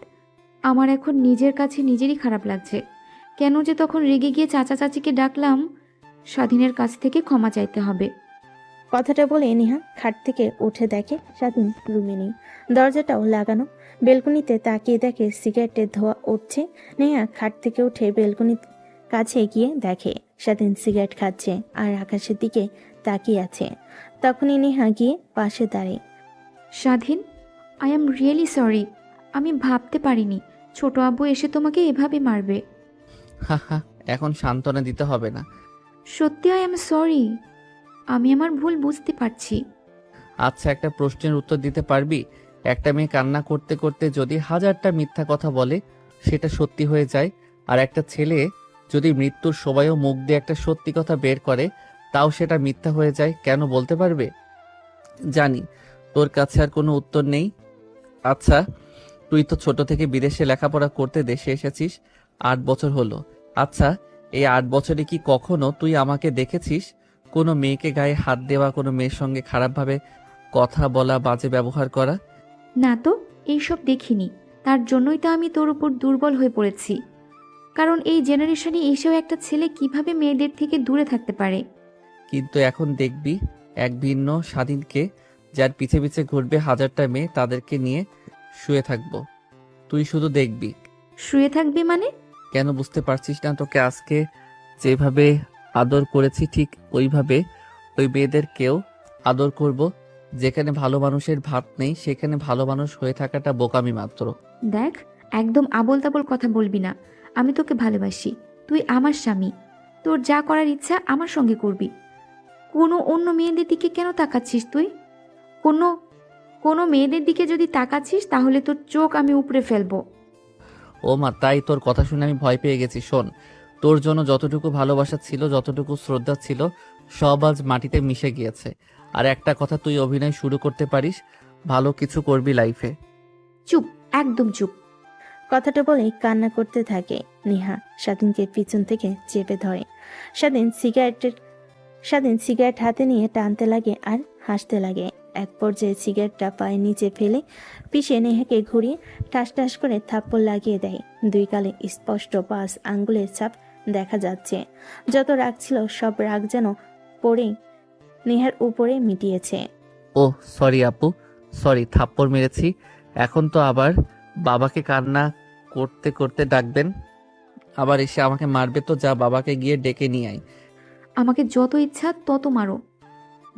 আমার এখন নিজের কাছে নিজেরই খারাপ লাগছে। কেন যে তখন রেগে গিয়ে চাচা চাচিকে ডাকলাম। স্বাধীনের কাছ থেকে ক্ষমা চাইতে হবে।
কথাটা বলে নেহা খাট থেকে উঠে দেখে স্বাধীন রুমে নেই। দরজাটাও লাগানো। বেলকনিতে তাকিয়ে দেখে সিগারেটের ধোঁয়া উঠছে। নেহা খাট থেকে উঠে বেলকনির কাছে গিয়ে দেখে স্বাধীন সিগারেট খাচ্ছে আর আকাশের দিকে তাকিয়ে আছে। তখনই নেহা গিয়ে পাশে দাঁড়ায়।
স্বাধীন, আই এম রিয়েলি সরি। আমি ভাবতে পারিনি ছোট আব্বু এসে তোমাকে এভাবে মারবে।
হা হা, এখন সান্ত্বনা দিতে হবে না।
সত্যি আই এম সরি। আমি আমার ভুল বুঝতে পারছি।
আচ্ছা, একটা প্রশ্নের উত্তর দিতে পারবি? একটা মেয়ে কান্না করতে করতে যদি হাজারটা মিথ্যা কথা বলে সেটা সত্যি হয়ে যায়, আর একটা ছেলে যদি মৃত্যুর সময়ও মুখ দিয়ে একটা সত্যি কথা বের করে তাও সেটা মিথ্যা হয়ে যায়, কেন বলতে পারবে? জানি তোর কাছে আর কোনো উত্তর নেই। আচ্ছা, তুই তো ছোট থেকে বিদেশে লেখাপড়া করতে দেশে এসেছিস, 8 বছর হলো। আচ্ছা, এই 8 বছরে কি কখনো তুই আমাকে দেখেছিস কোনো মেয়েকে গায়ে হাত দেওয়া, কোনো মেয়ের সঙ্গে খারাপভাবে কথা বলা, বাজে ব্যবহার করা?
না তো, এইসব দেখিনি। তার জন্যই তো আমি তোর উপর দুর্বল হয়ে পড়েছি। কারণ এই জেনারেশনে এসেও একটা ছেলে কিভাবে মেয়েদের থেকে দূরে থাকতে পারে।
কিন্তু এখন দেখবি এক ভিন্ন স্বাধীনকে, যার পিছে পিছে ঘুরবে হাজারটা মেয়ে, তাদেরকে নিয়ে শুয়ে থাকবো। তুই শুধু দেখবি।
শুয়ে থাকবি মানে?
কেন বুঝতে পারছিস না? তোকে আজকে যেভাবে আদর করেছি ঠিক ওইভাবে ওই মেয়েদেরকেও আদর করব। যেখানে ভালো মানুষের ভাত নেই সেখানে ভালো মানুষ হয়ে থাকাটা বোকামি মাত্র।
দেখ, একদম আবোল তাবোল কথা বলবি না। আমি তোকে ভালোবাসি, তুই আমার স্বামী। তোর যা করার ইচ্ছা আমার সঙ্গে করবি। কোনো অন্য মেয়েদের দিকে কেন তাকাচ্ছিস তুই? কোনো কোনো মেয়েদের দিকে যদি তাকাচ্ছিস তাহলে তোর চোখ আমি উপড়ে ফেলবো।
ও মা, তাই তোর কথা শুনে আমি ভয় পেয়ে গেছি। শোন, তোর জন্য যতটুকু ভালোবাসা ছিল, যতটুকু শ্রদ্ধা ছিল, সব আজ মাটিতে মিশে গিয়েছে। আর একটা কথা, তুই অভিনয় শুরু করতে পারিস, ভালো কিছু করবি লাইফে।
চুপ, একদম চুপ।
কথাটা বলে কান্না করতে থাকে নেহা স্বাধীনকে পিছন থেকে চেপে ধরে। স্বাধীন সিগারেট হাতে নিয়ে টানতে লাগে আর হাসতে লাগে। এক পর্যায়ে সিগারেটটা পায়ের নিচে ফেলে পিষে নেহাকে ঘুরিয়ে ঠাস ঠাস করে থাপ্পড় লাগিয়ে দেয়। দুই গালে স্পষ্ট 5 আঙ্গুলের ছাপ দেখা যাচ্ছে। যত রাগ ছিল সব রাগ যেন পড়ে নেহার উপরে মিটিয়েছে।
ও সরি আপু, সরি, থাপ্পড় মেরেছি। এখন তো আবার বাবাকে কান্না করতে করতে ডাকবেন, আবার এসে আমাকে মারবে তো। যা, বাবাকে গিয়ে ডেকে নিয়ে আয়।
আমাকে যত ইচ্ছা তত মারো,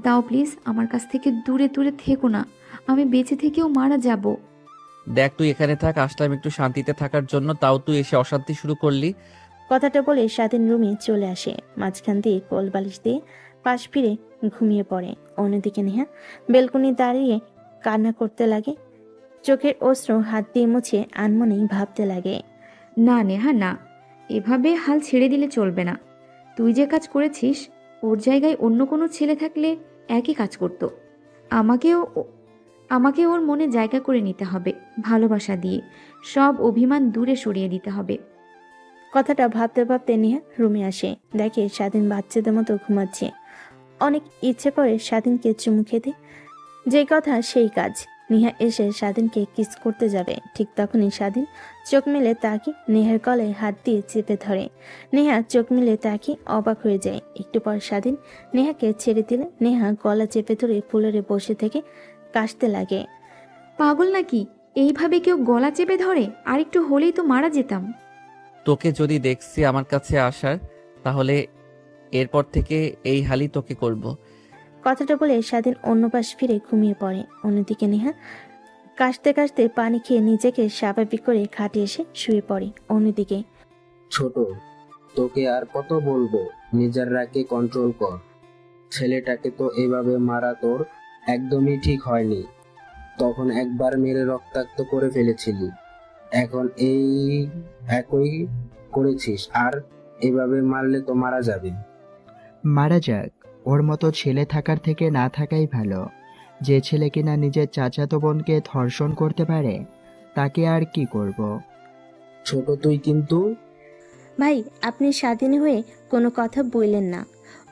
দাও প্লিজ। আমার কাছ থেকে দূরে দূরে থেকো না, আমি বেঁচে থেকেও মারা যাব।
দেখ, তুই এখানে থাক, আসলাম একটু শান্তিতে থাকার জন্য, তাও তুই এসে অশান্তি শুরু করলি।
কথাটা বলে স্বাধীন রুমে চলে আসে। মাঝখান দিয়ে কোল বালিশ দিয়ে পাশ ফিরে ঘুমিয়ে পড়ে। অন্যদিকে নেহা বেলকনি দাঁড়িয়ে কান্না করতে লাগে। চোখের অশ্রু হাত দিয়ে মুছে আনমনেই ভাবতে লাগে।
না নেহা, না, এভাবে হাল ছেড়ে দিলে চলবে না। তুই যে কাজ করেছিস, ওর জায়গায় অন্য কোনো ছেলে থাকলে একই কাজ করত। আমাকেও আমাকে ওর মনে জায়গা করে নিতে হবে, ভালোবাসা দিয়ে সব অভিমান দূরে সরিয়ে দিতে হবে।
কথাটা ভাবতে ভাবতে নেহা রুমে আসে। দেখে স্বাধীন বাচ্চাদের মতো ঘুমাচ্ছে। অনেক ইচ্ছে করে স্বাধীনকে চুমু খেতে, যে কথা সেই কাজ। নেহা এসে স্বাধীনকে কিস করতে যাবে, ঠিক তখনই স্বাধীন চোখ মেলে তাকে নেহার গলায় হাত দিয়ে চেপে ধরে। নেহা চোখ মেলে তাকে অবাক হয়ে যায়। একটু পর স্বাধীন নেহাকে ছেড়ে দিলে নেহা গলা চেপে ধরে ফুলরে বসে থেকে কাশতে লাগে।
পাগল নাকি? এইভাবে কেউ গলা চেপে ধরে? আর একটু হলেই তো মারা যেতাম।
তোকে যদি দেখছি আমার কাছে আসার, তাহলে এরপর থেকে এই হালই তোকে করব।
কথাটা বলে স্বাধীন অন্য পাশ ফিরে ঘুমিয়ে পড়ে। অন্যদিকে নেহা কাশতে কাশতে পানি খেয়ে নিজেকে স্বাভাবিক করে খাটে এসে শুয়ে পড়ে। অন্যদিকে
ছোট, তোকে আর কত বলবো, নিজের রাগকে কন্ট্রোল কর। ছেলেটাকে তো এভাবে মারা তোর একদমই ঠিক হয়নি। তখন একবার মেরে রক্তাক্ত করে ফেলেছিলি, এখন এই একই করেছিস, আর এভাবে মারলে তো মারা যাবে।
মারা যাক, ওর মতো ছেলে থাকার থেকে না থাকাই ভালো। যে ছেলে কিনা নিজের চাচাতো বোনকে ধর্ষণ করতে পারে, তাকে আর কি করব।
ছোট, তুই কিন্তু
ভাই, আপনি স্বাধীন হয়ে কোনো কথা বললেন না।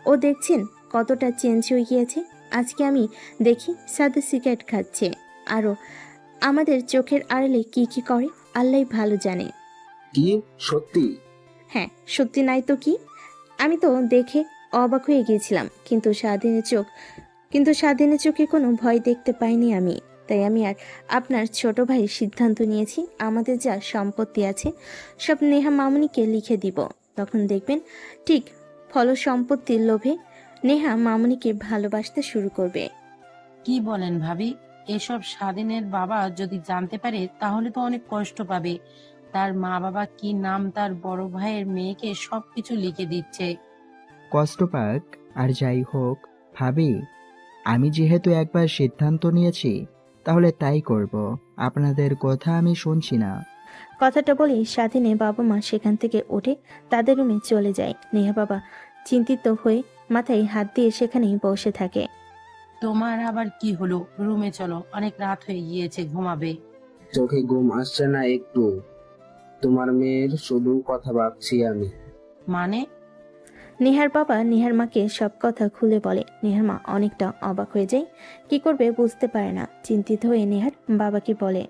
ও দেখছেন কতটা চেঞ্জ হয়ে গিয়েছে। আজকে আমি দেখি সাদা সিগারেট খাচ্ছে, আরও আমাদের চোখের আড়ালে কি কি করে আল্লাহ ভালো জানে।
কি সত্যি?
হ্যাঁ, সত্যি নাই তো কি। আমি তো দেখে অবাক হয়ে গিয়েছিলাম, কিন্তু স্বাধীনের চোখে কোনো ভয় দেখতে পাইনি আমি। তাই আমি আর আপনার ছোট ভাই সিদ্ধান্ত নিয়েছি, আমাদের যা সম্পত্তি আছে সব নেহা মামুনিকে লিখে দিব। তখন দেখবেন ঠিক সম্পত্তির লোভে নেহা মামুনিকে ভালোবাসতে শুরু করবে।
কি বলেন ভাবি? এসব স্বাধীনের বাবা যদি জানতে পারে তাহলে তো অনেক কষ্ট পাবে। তার মা বাবা কি নাম, তার বড় ভাইয়ের মেয়েকে সবকিছু লিখে দিচ্ছে।
কষ্ট পাক আর যাই হোক, ভাবি, আমি যেহেতু একবার সিদ্ধান্ত নিয়েছি, তাহলে তাই করব। আপনাদের কথা আমি শুনছি না।
কথাটা বলেই স্বাধীনের বাবা মা সেখান থেকে উঠে তাদের রুমে চলে যায়। নেহা বাবা চিন্তিত হয়ে মাথায় হাত দিয়ে সেখানেই বসে থাকে।
তোমার আবার কি হলো? রুমে চলো, অনেক রাত হয়ে গিয়েছে, ঘুমাবে।
চোখে ঘুম আসছে না একটু? তোমার মেয়ের শুধু কথা ভাবছি আমি।
মানে?
নেহার বাবা নেহার মাকে সব কথা খুলে বলে। নেহার মা অনেকটা অবাক হয়ে যায়, কি করবে বুঝতে পারে না। চিন্তিত হয়ে নেহার বাবাকে বলে,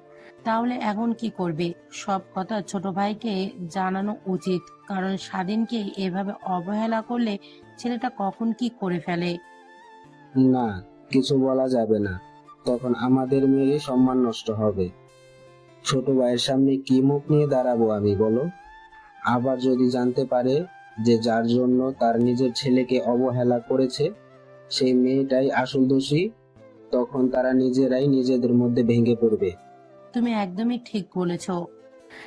তাহলে এখন কি করবে? সব কথা ছোট ভাইকে জানানো উচিত, কারণ স্বাধীনকে এভাবে অবহেলা করলে ছেলেটা কখন কি করে ফেলে।
না, কিছু বলা যাবে না। তখন আমাদের মেয়ের সম্মান নষ্ট হবে। ছোট ভাইয়ের সামনে কি মুখ নিয়ে দাঁড়াবো আমি, বলো? আবার যদি জানতে পারে যে যার জন্য তার নিজের ছেলেকে অবহেলা করেছে সেই মেয়েটাই আসল দোষী, তখন তারা নিজেরাই নিজেদের মধ্যে ভেঙে পড়বে।
তুমি একদমই ঠিক বলেছো।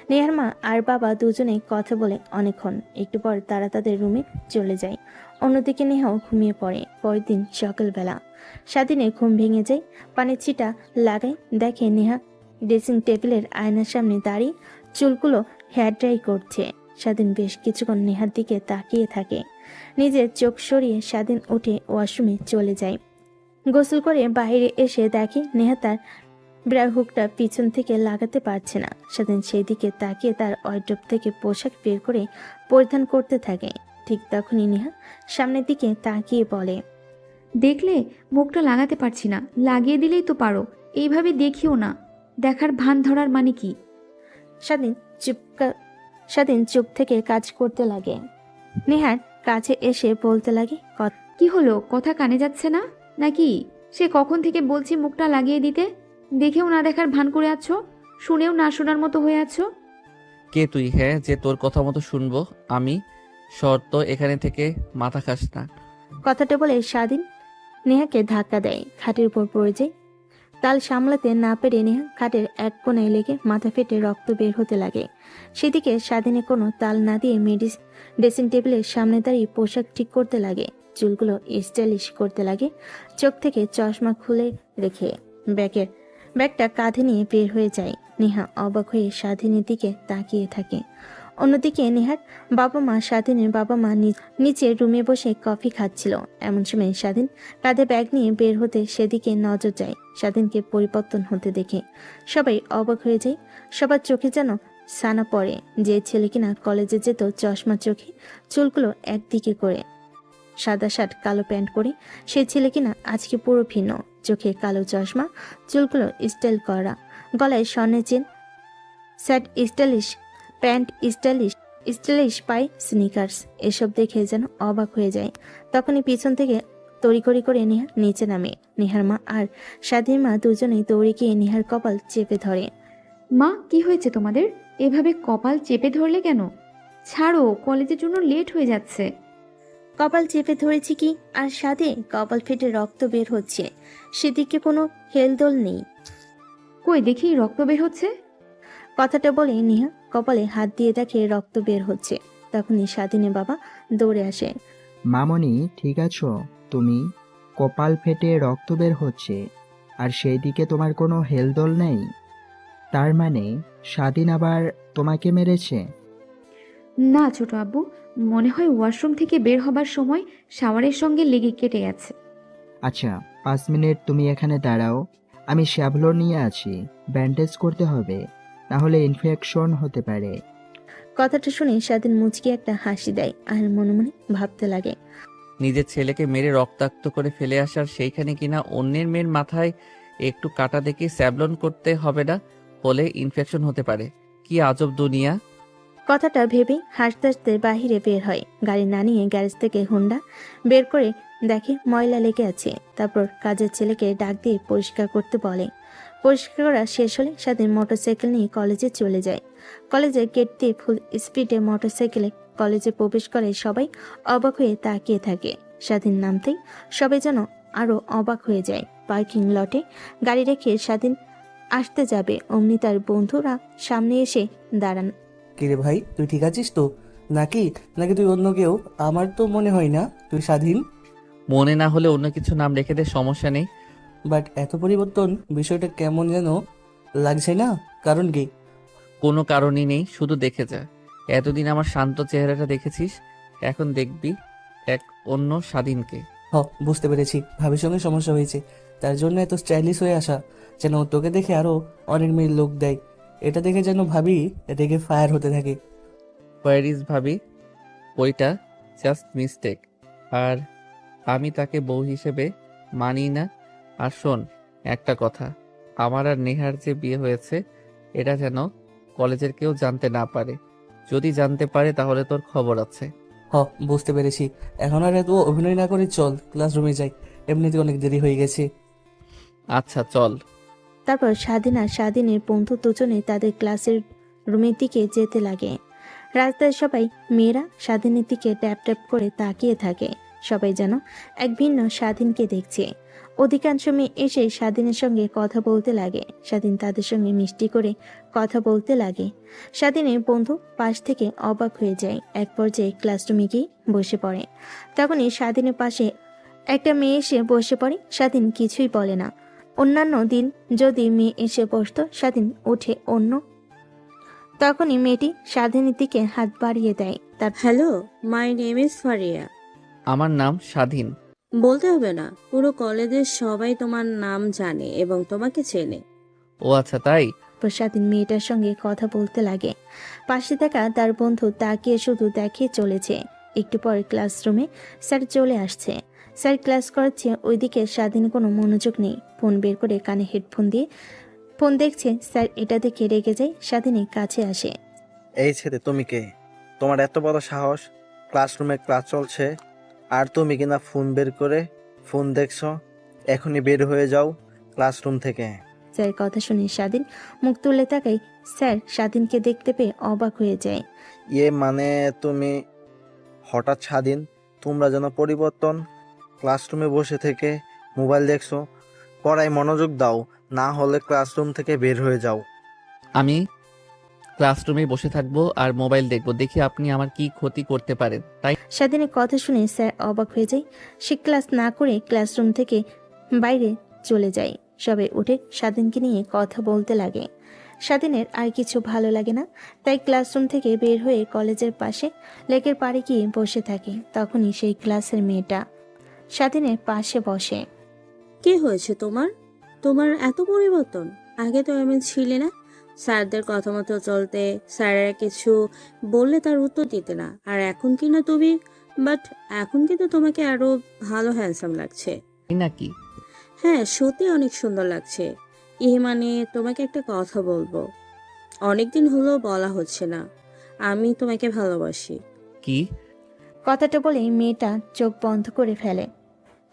নেহার মা আর বাবা দুজনেই কথা বলে অনেকক্ষণ। একটু পর তারা তাদের রুমে চলে যায়। অন্যদিকে নেহাও ঘুমিয়ে পড়ে। পরের দিন সকালবেলা স্বাধীনের ঘুম ভেঙে যায়। পানির ছিটা লাগায়, দেখে নেহা ড্রেসিং টেবিলের আয়নার সামনে দাঁড়িয়ে চুলগুলো হেয়ার ড্রাই করছে। স্বাধীন বেশ কিছুক্ষণ নেহার দিকে তাকিয়ে থাকে। নিজের চোখ সরিয়ে স্বাধীন উঠে ওয়াশরুমে চলে যায়। গোসল করে বাইরে এসে দেখে নেহা তার ব্রা হুকটা পিছন থেকে লাগাতে পারছে না। স্বাধীন সেই দিকে তাকিয়ে তার ওয়ার্ড্রোব থেকে পোশাক বের করে পরিধান করতে থাকে। ঠিক তখনই নেহা সামনের দিকে তাকিয়ে বলে,
দেখলে মুখটা লাগাতে পারছি না, লাগিয়ে দিলেই তো পারো। এইভাবে দেখিও না, দেখার ভান ধরার মানে কি?
স্বাধীন চুপ থেকে কাজ করতে লাগে। নেহার কাছে এসে বলতে লাগে,
কি হলো, কথা কানে যাচ্ছে না নাকি? সে কখন থেকে বলছি মুখটা লাগিয়ে দিতে, দেখেও না দেখার ভান করে আছো, শুনেও না শোনার মতো হয়ে আছো।
কে তুই হ্যাঁ যে তোর কথা মতো শুনবো আমি? শর্ত এখানে থেকে মাথা খাস না।
কথাটা বলে স্বাধীন নেহাকে ধাক্কা দেয়। খাটের উপর পড়ে যায়। তাল সামলাতে না পেরে নেহা খাটের এক কোণায় লেগে মাথা ফেটে রক্ত বের হতে লাগে। সেদিকে স্বাধীনে কোনো তাল না দিয়ে ড্রেসিং টেবিলের সামনে দাঁড়িয়ে পোশাক ঠিক করতে লাগে। চুলগুলো স্টাইলিশ করতে লাগে। চোখ থেকে চশমা খুলে রেখে ব্যাগটা কাঁধে নিয়ে বের হয়ে যায়। নেহা অবাক হয়ে স্বাধীনের দিকে তাকিয়ে থাকে। অন্যদিকে নেহার বাবা মা স্বাধীনের বাবা মা নিচে রুমে বসে কফি খাচ্ছিল। এমন সময় স্বাধীন কাঁধে ব্যাগ নিয়ে বের হতে সেদিকে নজর যায়। স্বাধীনকে পরিবর্তন হতে দেখে সবাই অবাক হয়ে যায়। সবার চোখে যেন সানা পড়ে। যে ছেলে কিনা কলেজে যেত চশমা চোখে, চুলগুলো একদিকে করে, সাদা শার্ট কালো প্যান্ট করে, সেই ছেলে কিনা আজকে পুরো ভিন্ন। চোখে কালো চশমা, চুলগুলো স্টাইল করা, গলায় স্বর্ণের chain, shirt stylish, pant stylish পায়ে স্নিকার্স। এসব দেখে যেন অবাক হয়ে যায়। তখনই পিছন থেকে তড়িঘড়ি করে নেহা নিচে নামে। নেহার মা আর স্বাধীন মা দুজনেই দৌড়ে গিয়ে নেহার কপাল চেপে ধরে।
মা, কি হয়েছে তোমাদের? এভাবে কপাল চেপে ধরলে কেন? ছাড়ো, কলেজের জন্য লেট হয়ে যাচ্ছে।
কপাল চেপে ধরেছি কি, আর সাথে কপাল ফেটে রক্ত বের হচ্ছে। সেদিকে কোনো হেলদোল নেই।
কই দেখি রক্ত বের হচ্ছে।
কথাটা বলে নেহা কপালে হাত দিয়ে দেখে রক্ত বের হচ্ছে। তখনই স্বাধীনের বাবা দৌড়ে আসে।
মামনি ঠিক আছো তুমি? কপাল ফেটে রক্ত বের হচ্ছে আর সেই দিকে তোমার কোনো হেলদোল নেই? তার মানে স্বাধীন আবার তোমাকে মেরেছে?
না ছোট আব্বু, মনে হয় ওয়াশরুম থেকে বের হবার সময় শাওয়ারের সঙ্গে লেগে কেটে গেছে।
আচ্ছা 5 মিনিট তুমি এখানে দাঁড়াও, আমি শ্যাভলন নিয়ে আছি, ব্যান্ডেজ করতে হবে, নাহলে ইনফেকশন হতে পারে।
কথাটা শুনে স্বাধীন মুচকি একটা হাসি দেয় আর মনে মনে ভাবতে লাগে,
নিজের ছেলেকে মেরে রক্তাক্ত করে ফেলে আসার সেইখানে কিনা অন্যের মেয়ের মাথায় একটু কাটা দেখে স্যাবলন করতে হবে না, হলে ইনফেকশন হতে পারে। কি আজব দুনিয়া।
কথাটা ভেবে হাসতে হাসতে বাহিরে বের হয়। গাড়ি না নিয়ে গ্যারেজ থেকে হুন্ডা বের করে দেখে ময়লা লেগে আছে। তারপর কাজের ছেলেকে ডাক দিয়ে পরিষ্কার করতে বলে। পরিষ্কার করা শেষ হলে স্বাধীন মোটরসাইকেল নিয়ে কলেজে চলে যায়। কলেজের গেট দিয়ে ফুল স্পিডে মোটরসাইকেলে কলেজে প্রবেশ করে। সবাই অবাক হয়ে তাকিয়ে থাকে। স্বাধীন নামতেই সবাই যেন আরো অবাক হয়ে যায়। পার্কিং লটে গাড়ি রেখে স্বাধীন আসতে যাবে, অমনি তার বন্ধুরা সামনে এসে দাঁড়ান।
কিরে ভাই, তুই ঠিক আছিস তো? নাকি নাকি তুই অন্য কেউ? আমার তো মনে হয় না তুই স্বাধীন।
মনে না হলে অন্য কিছু নাম রেখে দে, সমস্যা নেই।
বাট এত পরিবর্তন, বিষয়টা কেমন যেন লাগছে না? কারণ কি?
কোনো কারণই নেই, শুধু দেখে যা। এতদিন আমার শান্ত চেহারাটা দেখেছিস, এখন দেখবি এক অন্য স্বাধীনকে।
বুঝতে পেরেছি, ভাবির সঙ্গে সমস্যা হয়েছে, তার জন্য এত স্টাইলিশ হয়ে আসা, যেন তোকে দেখে আরো অনেক মেয়ের লোক দেয়। এটা দেখে যেন ভাবি রেগে ফায়ার হতে থাকে।
হোয়ার ইজ ভাবি? ওইটা জাস্ট মিস্টেক, আর আমি তাকে বউ হিসেবে মানি না। আর শোন একটা কথা, আমার আর নেহার যে বিয়ে হয়েছে এটা যেন কলেজের কেউ জানতে না পারে। যদি জানতে পারে তাহলে তোর খবর আছে।
বুঝতে পেরেছি, এখন আর এত অভিনয় না করে চল ক্লাসরুমে যাই, এমনিতে অনেক দেরি হয়ে গেছে।
আচ্ছা চল।
তারপর স্বাধীন আর স্বাধীনের বন্ধু দুজনে তাদের ক্লাসের রুমের দিকে যেতে লাগে। রাস্তায় সবাই মেয়েরা স্বাধীনের দিকে ট্যাপ ট্যাপ করে তাকিয়ে থাকে। সবাই যেন এক ভিন্ন স্বাধীনকে দেখছে। অধিকাংশ মেয়ে এসে স্বাধীনের সঙ্গে কথা বলতে লাগে। স্বাধীন তাদের সঙ্গে মিষ্টি করে কথা বলতে লাগে। স্বাধীনের বন্ধু পাশ থেকে অবাক হয়ে যায়। এক পর্যায়ে ক্লাসরুমে গিয়ে বসে পড়ে। তখনই স্বাধীনের পাশে একটা মেয়ে এসে বসে পড়ে। স্বাধীন কিছুই বলে না। অন্যান্য দিন যদি মেয়ে এসে বসতো, স্বাধীন উঠে তখনই মেয়েটি স্বাধীনের দিকে হাত বাড়িয়ে দেয়। তার
hello, my name is Faria.
আমার নাম স্বাধীন।
বলতে হবে না, পুরো কলেজের সবাই তোমার নাম জানে এবং তোমাকে চেনে।
ও আচ্ছা তাই।
স্বাধীন মেয়েটার সঙ্গে কথা বলতে লাগে। পাশে থাকা তার বন্ধু তাকিয়ে শুধু দেখে চলেছে। একটু পর ক্লাসরুমে স্যার চলে আসছে। স্যার ক্লাস করাচ্ছে, ওইদিকে স্বাধীন কোনো মনোযোগ নেই। ফোন বের করে কানে হেডফোন দিয়ে ফোন দেখছে। স্যার এটা দেখে রেগে যায়। স্বাধীনের কাছে আসে।
এই ছেলে, তুমি কে? তোমার এত বড় সাহস! ক্লাসরুমে ক্লাস চলছে আর তুমি কিনা ফোন বের করে ফোন দেখছো? এখনই বের হয়ে যাও ক্লাসরুম থেকে।
স্যার কথা শুনে স্বাধীন মুখ তুলে তাকায়। স্যার স্বাধীনকে দেখতে পেয়ে অবাক হয়ে যায়।
মানে তুমি হঠাৎ স্বাধীন, তোমরা যেন পরিবর্তন। ক্লাসরুমে বসে থেকে মোবাইল দেখছো, পড়ায় মনোযোগ দাও, না হলে ক্লাসরুম থেকে বের হয়ে যাও।
আমি ক্লাসরুমে বসে থাকবো আর মোবাইল দেখবো, দেখি আপনি আমার কি ক্ষতি করতে পারেন, তাই?
স্বাধীনের কথা শুনে স্যার অবাক হয়ে যায়। সে ক্লাস না করে ক্লাসরুম থেকে বাইরে চলে যায়। সবাই উঠে স্বাধীনকে নিয়ে কথা বলতে লাগে। স্বাধীনের আর কিছু ভালো লাগে না, তাই ক্লাসরুম থেকে বের হয়ে কলেজের পাশে লেকের পাড়ে গিয়ে বসে থাকে। তখনই সেই ক্লাসের মেয়েটা স্বাধীনের পাশে বসে।
কি হয়েছে তোমার? তোমার এত পরিবর্তন? আগে তো এমন ছিলে না। স্যারদের কথা মতো চলতে, স্যারেরা কিছু বললে তার উত্তর দিতে না। আর এখন কি না তুমি, বাট এখন কিন্তু তোমাকে আরো ভালো হ্যান্ডসাম লাগছে।
তাই নাকি?
হ্যাঁ, সত্যি অনেক সুন্দর লাগছে। মানে তোমাকে একটা কথা বলবো, অনেকদিন হলো বলা হচ্ছে না। আমি তোমাকে ভালোবাসি।
কি?
কথাটা বলেই মেয়েটা চোখ বন্ধ করে ফেলে।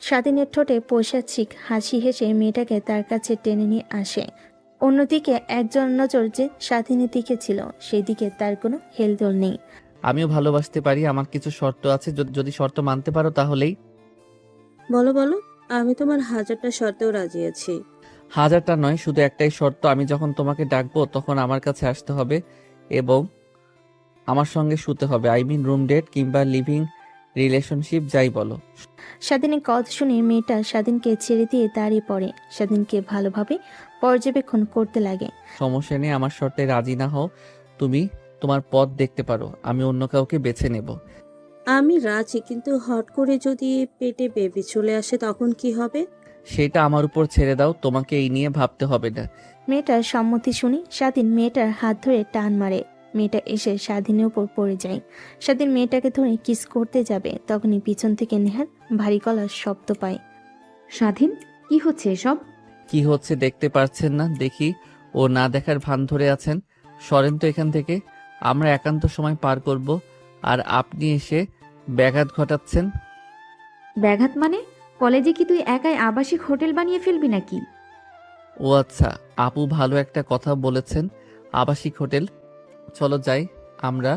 স্বাধীনের ঠোঁটে পৈশাচিক হাসি হেসে মেয়েটাকে তার কাছে টেনে নিয়ে আসে। অন্যদিকে একজন নজর যে স্বাধীনের দিকে ছিল, সেই দিকে তার কোনো হেলদোল নেই।
আমিও ভালোবাসতে পারি, আমার কিছু শর্ত আছে, যদি শর্ত মানতে পারো তাহলেই।
বলো বলো, আমি তোমার 1000টা শর্তেও রাজি আছি।
1000টা নয়, শুধু একটাই শর্ত, আমি যখন তোমাকে ডাকবো তখন আমার কাছে আসতে হবে এবং আমার সঙ্গে শুতে হবে। আই মিন রুম ডেট কিংবা লিভিং রিলেশনশিপ, যাই বলো।
স্বাধীনের কথা শুনে মেয়েটা স্বাধীনকে ছেড়ে দিয়ে দাঁড়িয়ে পড়ে। স্বাধীনকে ভালোভাবে পর্যবেক্ষণ করতে লাগে।
সমস্যা নেই, আমার শর্তে রাজি না হও তুমি তোমার পথ দেখতে পারো, আমি অন্য কাউকে বেছে নেব।
আমি রাজি, কিন্তু হট করে যদি পেটে বেবি চলে আসে তখন কি হবে?
সেটা আমার উপর ছেড়ে দাও, তোমাকে এই নিয়ে ভাবতে হবে না।
মেয়েটার সম্মতি শুনে স্বাধীন মেয়েটার হাত ধরে টান মারে। মেয়েটা এসে স্বাধীনের উপর পড়ে যায়। স্বাধীন মেয়েটাকে ধরে কিস করতে যাবে, তখনই পিছন থেকে নেহার ভারী গলার শব্দ পায়।
স্বাধীন, কি হচ্ছে এসব?
কি হচ্ছে দেখতে পারছেন না? দেখি ও না দেখার ভান ধরে আছেন। সরেন তো এখান থেকে, আমরা একান্ত সময় পার করব আর আপনি এসে ব্যাঘাত ঘটাচ্ছেন।
ব্যাঘাত মানে? কলেজে কি তুই একাই আবাসিক হোটেল বানিয়ে ফেলবি নাকি?
ও আচ্ছা, আপু ভালো একটা কথা বলেছেন, আবাসিক হোটেল। চলো যাই, আমরা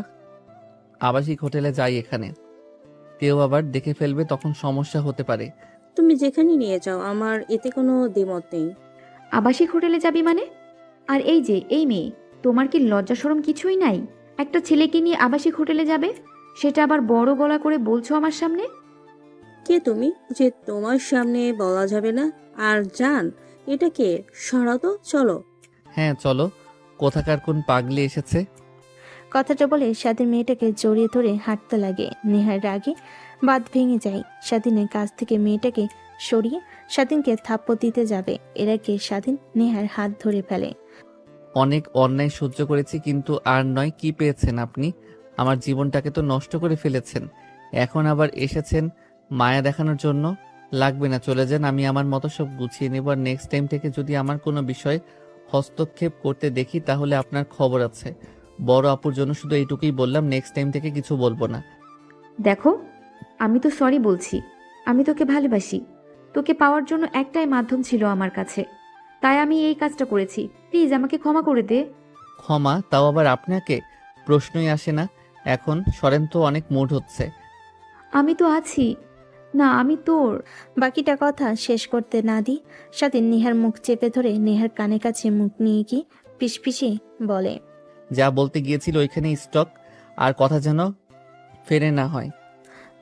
আবাসিক হোটেলে যাই। এখানে কেউ আবার দেখে ফেলবে, তখন সমস্যা হতে পারে।
তুমি যেখানে নিয়ে যাও, আমার এতে কোনো দ্বিমত নেই।
আবাসিক হোটেলে যাবি মানে? আর এই যে এই মেয়ে, তোমার কি লজ্জা শরম কিছুই নাই? একটা ছেলেকে নিয়ে আবাসিক হোটেলে যাবে, সেটা আবার বড় গলা করে বলছো আমার সামনে?
কে তুমি যে তোমার সামনে বলা যাবে না? আর জান, এটা কে? সরাতো, চলো।
হ্যাঁ চলো, কোথাকার কোন পাগলি এসেছে।
কথাটা বলে স্বাধীন মেয়েটাকে জড়িয়ে ধরে হাঁটতে লাগে। নেহার রাগে বাঁধ ভেঙে যায়। স্বাধীনের কাছ থেকে মেয়েটাকে সরিয়ে স্বাধীনকে থাপ্পড় দিতে যাবে, এর আগে স্বাধীন নেহার হাত ধরে ফেলে।
অনেক অন্যায় সহ্য করেছি, কিন্তু আর নয়। কি পেয়েছেন আপনি? আমার জীবনটাকে তো নষ্ট করে ফেলেছেন, এখন আবার এসেছেন মায়া দেখানোর জন্য। লাগবে না, চলে যান, আমি আমার মতো সব গুছিয়ে নেব। আর নেক্সট টাইম থেকে যদি আমার কোনো বিষয় হস্তক্ষেপ করতে দেখি তাহলে আপনার খবর আছে। বড় আপুর জন্য শুধু এইটুকুই বললাম, নেক্সট টাইম থেকে কিছু বলবো না।
দেখো, আমি তো সরি বলছি, আমি তোকে ভালোবাসি। তোকে পাওয়ার জন্য একটাই মাধ্যম ছিল আমার কাছে, তাই আমি এই কাজটা করেছি। প্লিজ আমাকে ক্ষমা করে দে।
ক্ষমা? তাও আবার আপনাকে? প্রশ্নই আসে না। এখন সরেন তো, অনেক মুড হচ্ছে।
আমি তো আছি না, আমি তোর।
বাকিটা কথা শেষ করতে না দি স্বাধীন নেহার মুখ চেপে ধরে নেহার কানে কাছে মুখ নিয়ে গিয়ে পিষপিষে বলে,
যা বলতে গিয়েছিল ওইখানে স্টক, আর কথা যেন ফেরে না হয়।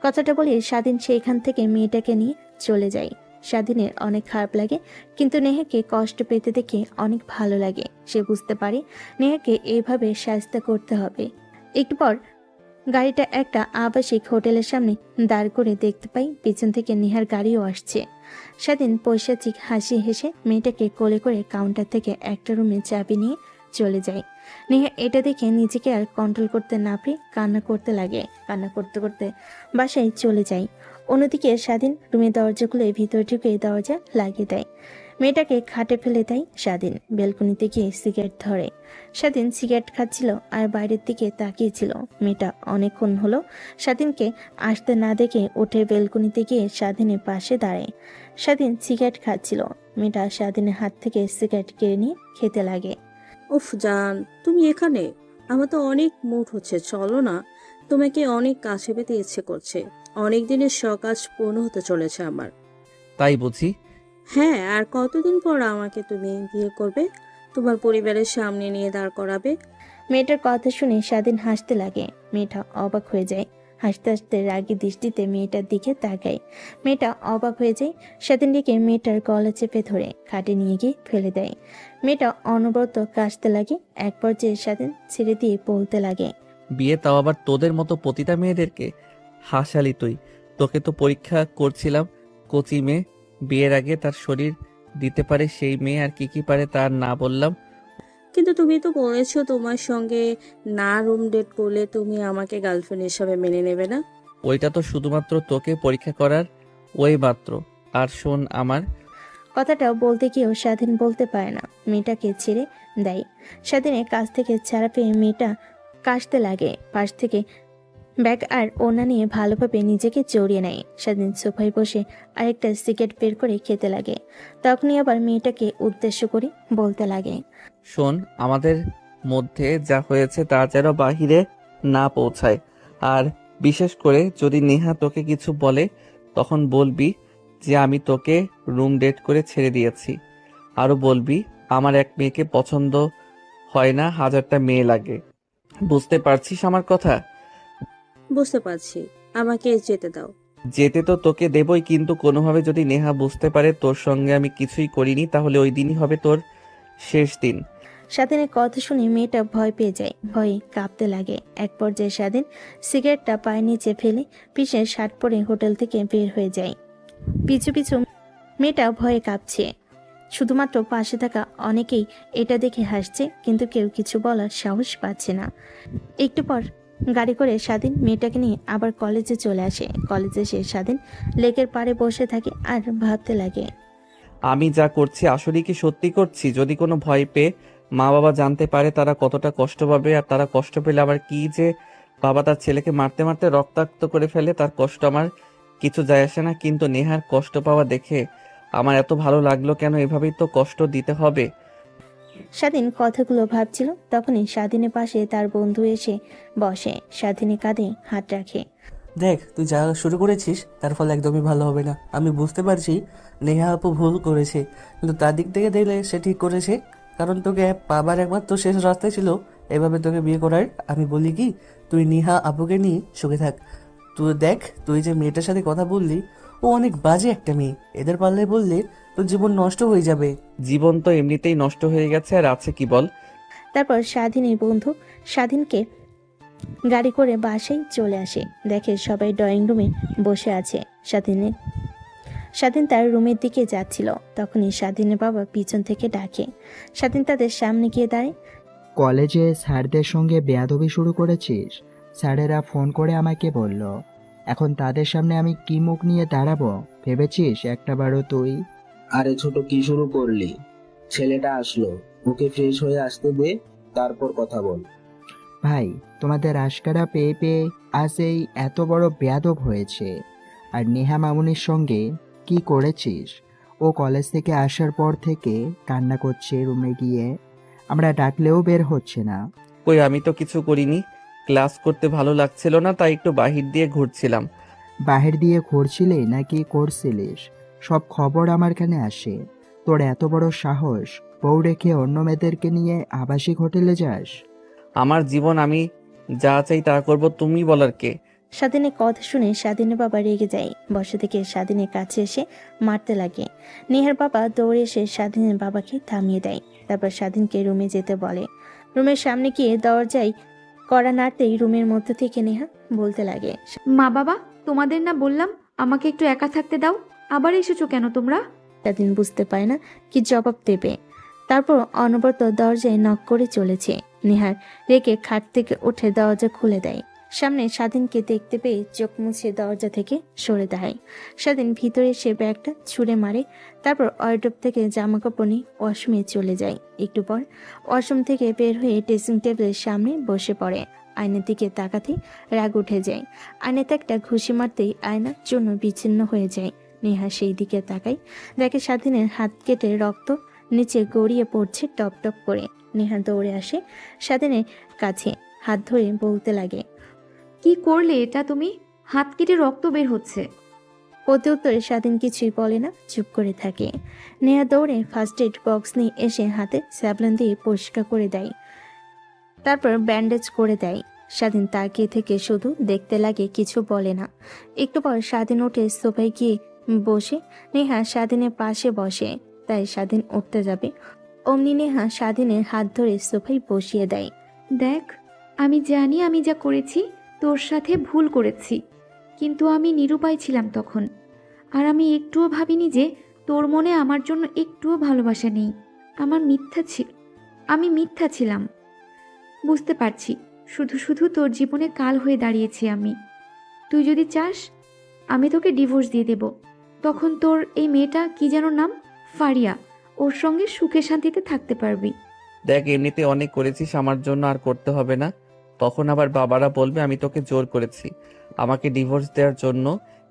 কথাটা বলে স্বাধীন সেইখান থেকে মেয়েটাকে নিয়ে চলে যায়। স্বাধীনের অনেক খারাপ লাগে, কিন্তু নেহাকে কষ্ট পেতে দেখে অনেক ভালো লাগে। সে বুঝতে পারে নেহাকে এইভাবে সাহায্য করতে হবে। একটু পর গাড়িটা একটা আবাসিক হোটেলের সামনে দাঁড় করে দেখতে পাই পিছন থেকে নেহার গাড়িও আসছে। স্বাধীন পৈশাচিক হাসি হেসে মেয়েটাকে কোলে করে কাউন্টার থেকে একটা রুমে চাবি নিয়ে চলে যায়। নেহা এটা দেখে নিজেকে আর কন্ট্রোল করতে না পেরে কান্না করতে লাগে। কান্না করতে করতে বাসায় চলে যায়। অন্যদিকে স্বাধীন রুমের দরজা খুলে ভিতর ঢুকে দরজা লাগিয়ে দেয়। মেয়েটাকে খাটে ফেলে দেয় স্বাধীন। বেলকনিতে গিয়ে সিগারেট ধরে। স্বাধীন সিগারেট খাচ্ছিল আর বাইরের দিকে তাকিয়েছিল। মেয়েটা অনেকক্ষণ হলো স্বাধীনকে আসতে না দেখে উঠে বেলকনিতে গিয়ে স্বাধীনের পাশে দাঁড়ায়। স্বাধীন সিগারেট খাচ্ছিল। মেয়েটা স্বাধীনের হাত থেকে সিগারেট কেড়ে নিয়ে খেতে লাগে।
উফ জান, তুমি এখানে? আমার তো অনেক মুড হচ্ছে, চলো না। তোমাকে অনেক কাছে পেতে ইচ্ছে করছে। অনেক দিনের শখ আজ পূর্ণ হতে চলেছে আমার।
তাই বুঝি?
হ্যাঁ, আর কতদিন পর আমাকে তুমি বিয়ে করবে, তোমার পরিবারের সামনে নিয়ে দাঁড় করাবে?
মেয়েটার কথা শুনে স্বাধীন হাসতে লাগে। মেয়েটা অবাক হয়ে যায়। হাসতে হাসতে রাগী দৃষ্টিতে মেয়েটার দিকে তাকায়। মেয়েটা অবাক হয়ে যায়। স্বাধীন দিকে মেয়েটার গলা চেপে ধরে খাটে নিয়ে গিয়ে ফেলে দেয়। মেয়েটা অনবরত কাশতে লাগে। এক পর্যায়ে স্বাধীন ছেড়ে দিয়ে বলতে লাগে,
বিয়ে, তাও আবার তোদের মতো পতিতা মেয়েদেরকে? হাসালি তুই। তোকে তো পরীক্ষা করছিলাম। কচি মেয়ে, বিয়ের আগে তার শরীর দিতে পারে সেই মেয়ে, আর কি কি পারে তার না বললাম।
কিন্তু তুমি তো বলেছো তোমার সঙ্গে না রুম ডেট করলে তুমি আমাকে গার্লফ্রেন্ড হিসাবে মেনে নেবে না।
ওইটা তো শুধুমাত্র তোকে পরীক্ষা করার ওই মাত্র। আর শোন, আমার
কথাটা বলতে গিয়েও স্বাধীন বলতে পারে না। মেয়েটাকে ছেড়ে দেয়। স্বাধীনের কাছ থেকে ছাড়া পেয়ে মেয়েটা কাশতে লাগে। পাশ থেকে ব্যাগ আর ওড়না নিয়ে ভালোভাবে নিজেকে জড়িয়ে নেয়। স্বাধীন সোফায় বসে আরেকটা সিগারেট বের করে খেতে লাগে। তখনই আবার মেয়েটাকে উদ্দেশ্য করে বলতে লাগে,
শোন, আমাদের মধ্যে যা হয়েছে তা যেন বাহিরে না পৌঁছায়। আর বিশেষ করে যদি নেহা তোকে কিছু বলে, তখন বলবি যে আমি তোকে রুম ডেট করে ছেড়ে দিয়েছি। আরো বলবি আমার এক মেয়েকে পছন্দ হয় না, 1000টা মেয়ে লাগে। বুঝতে পারছিস আমার কথা?
বুঝতে পারছি, আমাকে যেতে দাও।
যেতে তো তোকে দেবই, কিন্তু কোনোভাবে যদি নেহা বুঝতে পারে তোর সঙ্গে আমি কিছুই করিনি, তাহলে ওই দিনই হবে তোর শেষ দিন।
স্বাধীনের কথা শুনে মেয়েটা ভয় পেয়ে যায়। ভয়ে কাঁপতে লাগে। এক পর্যায়ে স্বাধীন সিগারেটটা পায়ের নিচে ফেলে পিছে শার্ট পরে হোটেল থেকে বের হয়ে যায়। পিছু পিছু মেয়েটা ভয়ে কাঁপছে। শুধুমাত্র পাশে থাকা অনেকেই এটা দেখে হাসছে, কিন্তু কেউ কিছু বলার সাহস পাচ্ছে না। একটু পর গাড়ি করে স্বাধীন মেয়েটাকে নিয়ে আবার কলেজে চলে আসে। কলেজে এসে স্বাধীন লেকের পাড়ে বসে থাকে আর ভাবতে লাগে,
আমি যা করছি আসলে কি সত্যি করছি? যদি কোনো ভয় পেয়ে মা বাবা জানতে পারে তারা কতটা কষ্ট পাবে, আর তারা কষ্ট পেলে আবার কি যে বাবা তার ছেলেকে মারতে মারতে রক্তাক্ত করে ফেলে, তার কষ্ট আমার কিছু যায় আসে না। কিন্তু নেহার কষ্ট পাওয়া দেখে আমার এত ভালো লাগলো কেন? এভাবেই তো কষ্ট দিতে হবে।
স্বাধীন কথাগুলো ভাবছিল। তখনই স্বাধীনের পাশে তার বন্ধু এসে বসে। স্বাধীনের কাঁধে হাত রাখে।
দেখ, তুই যা শুরু করেছিস তার ফল একদমই ভালো হবে না। আমি বুঝতে পারছি নেহা আপু ভুল করেছে, কিন্তু তার দিক থেকে দেখলে সে ঠিক করেছে। কারণ তোকে পাবার একমাত্র শেষ রাস্তায় ছিল এভাবে তোকে বিয়ে করার। আমি বলি কি, তুই নেহা আপুকে নিয়ে সুখে থাক। তুই দেখ, তুই যে মেয়েটার সাথে কথা বললি ও অনেক বাজে একটা মেয়ে। এদের পাল্লায় বললে তোর জীবন নষ্ট হয়ে যাবে।
জীবন তো এমনিতেই নষ্ট হয়ে গেছে, আর আছে কি বল?
তারপর স্বাধীনের বন্ধু স্বাধীনকে গাড়ি করে বাসায় চলে আসে। দেখে সবাই ড্রয়িং রুমে বসে আছে। স্বাধীন তার রুমের দিকে যাচ্ছিল। তখনই স্বাধীনের বাবা পিছন থেকে ডাকে। স্বাধীন তাদের সামনে গিয়ে দাঁড়ায়।
কলেজে স্যারদের সঙ্গে বেয়াদবি শুরু করেছিস? স্যারেরা ফোন করে আমাকে বলল, এখন তাদের সামনে আমি কি মুখ নিয়ে দাঁড়াবো ভেবেছিস একটাবারও তুই?
আরে ছোট, কি শুরু করলি? ছেলেটা আসলো, ওকে ফ্রেশ হয়ে আসতে দে, তারপর কথা বল।
ভাই, তোমাদের আশকারা পেয়ে পেয়ে আজ এই এত বড় বেয়াদব হয়েছে। আর নেহা মামুনির সঙ্গে কি করেছিস? ও কলেজ থেকে আসার পর থেকে কান্না করছে রুমে গিয়ে, আমরা ডাকলেও বের হচ্ছে না।
কই আমি তো কিছু করিনি। ক্লাস করতে ভালো লাগছিল না, তাই একটু বাহির দিয়ে ঘুরছিলাম।
বাহির দিয়ে ঘুরছিলি নাকি করছিলিস? সব খবর আমার কানে আসে। তোর এত বড় সাহস, বউ রেখে অন্য মেয়েদেরকে নিয়ে আবাসিক হোটেলে যাস?
আমার জীবন, আমি যা চাই তা করব, তুমি বলার কে?
স্বাধীনের কথা শুনে স্বাধীনের বাবা রেগে যায়। বসে থেকে স্বাধীনের কাছে এসে মারতে লাগে। নেহার বাবা দৌড়ে এসে স্বাধীনের বাবাকে থামিয়ে দেয়। তারপর স্বাধীনকে রুমে যেতে বলে। রুমের সামনে গিয়ে দরজায় কড়া নাড়তেই রুমের মধ্য থেকে নেহা বলতে লাগে,
মা বাবা, তোমাদের না বললাম আমাকে একটু একা থাকতে দাও, আবার এসেছো কেন তোমরা?
স্বাধীন বুঝতে পারে না কি জবাব দেবে। তারপর অনবরত দরজায় নক করে চলেছে। নেহার রেগে খাট থেকে উঠে দরজা খুলে দেয়। সামনে স্বাধীনকে দেখতে পেয়ে চোখ মুছে দরজা থেকে সরে দাঁড়ায়। স্বাধীন ভিতরে এসে ব্যাগটা ছুঁড়ে মারে। তারপর ওয়ার্ডরোব থেকে জামা কাপড় নিয়ে ওয়াশরুমে চলে যায়। একটু পর ওয়াশরুম থেকে বের হয়ে ড্রেসিং টেবিলের সামনে বসে পড়ে। আয়নার দিকে তাকাতেই রাগ উঠে যায়। আয়নাতে একটা ঘুষি মারতেই আয়না চূর্ণ বিচ্ছিন্ন হয়ে যায়। নেহা সেই দিকে তাকায়, দেখে স্বাধীনের হাত কেটে রক্ত নিচে গড়িয়ে পড়ছে টপ টপ করে। নেহা দৌড়ে আসে স্বাধীনের কাছে, হাত ধরে বলতে লাগে,
কি করলে এটা তুমি? হাত কেটে রক্ত বের হচ্ছে।
প্রত্যুত্তরে স্বাধীন কিছুই বলে না, চুপ করে থাকে। নেহা দৌড়ে ফার্স্ট এড বক্স নিয়ে এসে হাতে স্যাবলন দিয়ে পরিষ্কার করে দেয়। তারপর ব্যান্ডেজ করে দেয়। স্বাধীন তাকিয়ে থেকে শুধু দেখতে লাগে, কিছু বলে না। একটু পর স্বাধীন উঠে সোফায় গিয়ে বসে। নেহা স্বাধীনের পাশে বসে, তাই স্বাধীন উঠতে যাবে অমনি নেহা স্বাধীনের হাত ধরে সোফায় বসিয়ে দেয়।
দেখ, আমি জানি আমি যা করেছি তোর সাথে ভুল করেছি, কিন্তু আমি নিরুপায় ছিলাম তখন। আর আমি একটুও ভাবিনি যে তোর মনে আমার জন্য একটুও ভালোবাসা নেই। আমি মিথ্যা ছিলাম। বুঝতে পারছি, শুধু শুধু তোর জীবনে কাল হয়ে দাঁড়িয়েছি আমি। তুই যদি চাস আমি তোকে ডিভোর্স দিয়ে দেব। তখন তোর এই মেয়েটা কি যেন নাম, ফারিয়া, ওর সঙ্গে সুখে শান্তিতে থাকতে পারবি।
দেখ, এমনিতে অনেক করেছিস আমার জন্য, আর করতে হবে না। তখন আবার বাবারা বলবে আমি তোকে জোর করেছি আমাকে ডিভোর্স দেওয়ার জন্য।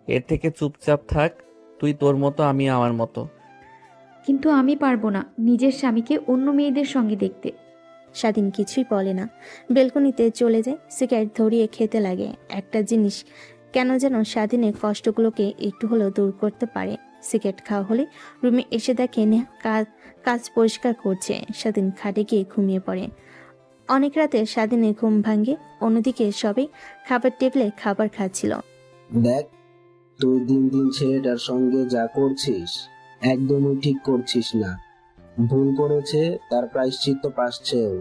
এর থেকে চুপচাপ থাক, তুই তোর মতো, আমি আমার মতো।
কিন্তু আমি পারবো না নিজের স্বামীকে অন্য মেয়েদের সঙ্গে দেখতে।
স্বাধীন কিছুই বলে না, বেলকনিতে চলে যায়। সিগারেট ধরিয়ে খেতে লাগে। একটা জিনিস কেন যেন স্বাধীনের কষ্টগুলোকে একটু হলেও দূর করতে পারে। সিগারেট খাওয়া হলে রুমে এসে দেখে নেহা কাজ পরিষ্কার করছে। স্বাধীন খাটে গিয়ে ঘুমিয়ে পড়ে। অনেক রাতে স্বাধীনের ঘুম ভাঙে। অন্যদিকে সবাই খাবার টেবিলে খাবার খাচ্ছিল।
দেখ, তুই দিন দিন ছেলেটার সঙ্গে যা করছিস একদমই ঠিক করছিস না। ভুল করেছে, তার প্রায়শ্চিত্ত পাচ্ছেও।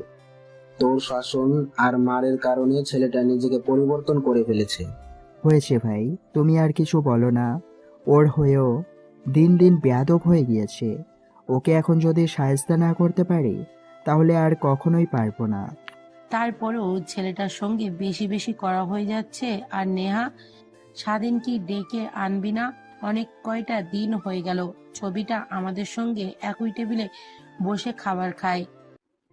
তোর শাসন আর মারের কারণে ছেলেটা নিজেকে পরিবর্তন করে ফেলেছে।
হয়েছে ভাই, তুমি আর কিছু বলো না। ওর হয়েও দিন দিন বেয়াদব হয়ে গিয়েছে। ওকে এখন যদি সাহায্য না করতে পারি তাহলে আর কখনোই পারবো না।
তারপরেও ছেলেটার সঙ্গে বেশি বেশি করা হয়ে যাচ্ছে। আর নেহা, স্বাধীন কি ডেকে আনবি না? অনেক কয়টা দিন হয়ে গেল ছবিটা আমাদের সঙ্গে একই টেবিলে বসে খাবার খায়।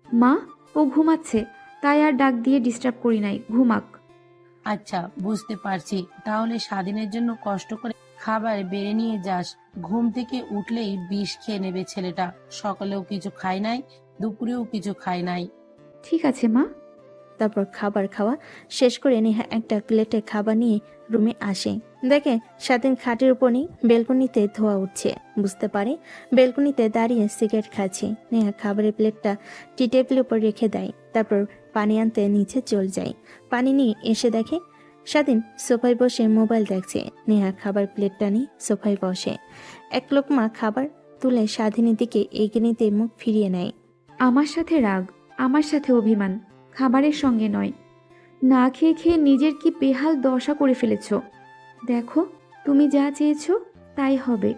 মা, ও ঘুমাচ্ছে, তাই আর ডাক দিয়ে ডিস্টার্ব করি নাই, ঘুমাক।
আচ্ছা, বুঝতে পারছি। তাহলে স্বাধীনের জন্য কষ্ট করে খাবার বেড়ে নিয়ে যাস। ঘুম থেকে উঠলেই বিষ খেয়ে নেবে ছেলেটা। সকালেও কিছু খায় নাই, দুপুরেও কিছু খায় নাই।
ঠিক আছে মা।
তারপর খাবার খাওয়া শেষ করে নেহা একটা প্লেটে খাবার নিয়ে রুমে আসে। দেখে স্বাধীন খাটের উপর নেই, বেলকনিতে ধোয়া উঠছে। বুঝতে পারে বেলকনিতে দাঁড়িয়ে সিগারেট খাচ্ছে। নেহা খাবারের প্লেটটা টি টেবিলের উপর রেখে দেয়। তারপর পানি আনতে নিচে চলে যায়। পানি নিয়ে এসে দেখে স্বাধীন সোফায় বসে মোবাইল দেখছে। নেহা খাবার প্লেটটা নিয়ে সোফায় বসে। এক লোকমা খাবার তুলে স্বাধীনের দিকে এগিয়ে নিতে মুখ ফিরিয়ে নেয়।
আমার সাথে রাগ, আমার সাথে অভিমান, খাবারের সঙ্গে নয়। না খেয়ে খেয়ে নিজের কি বেহাল দশা করে ফেলেছ। দেখো, তুমি যা চেয়েছো তাই হবে।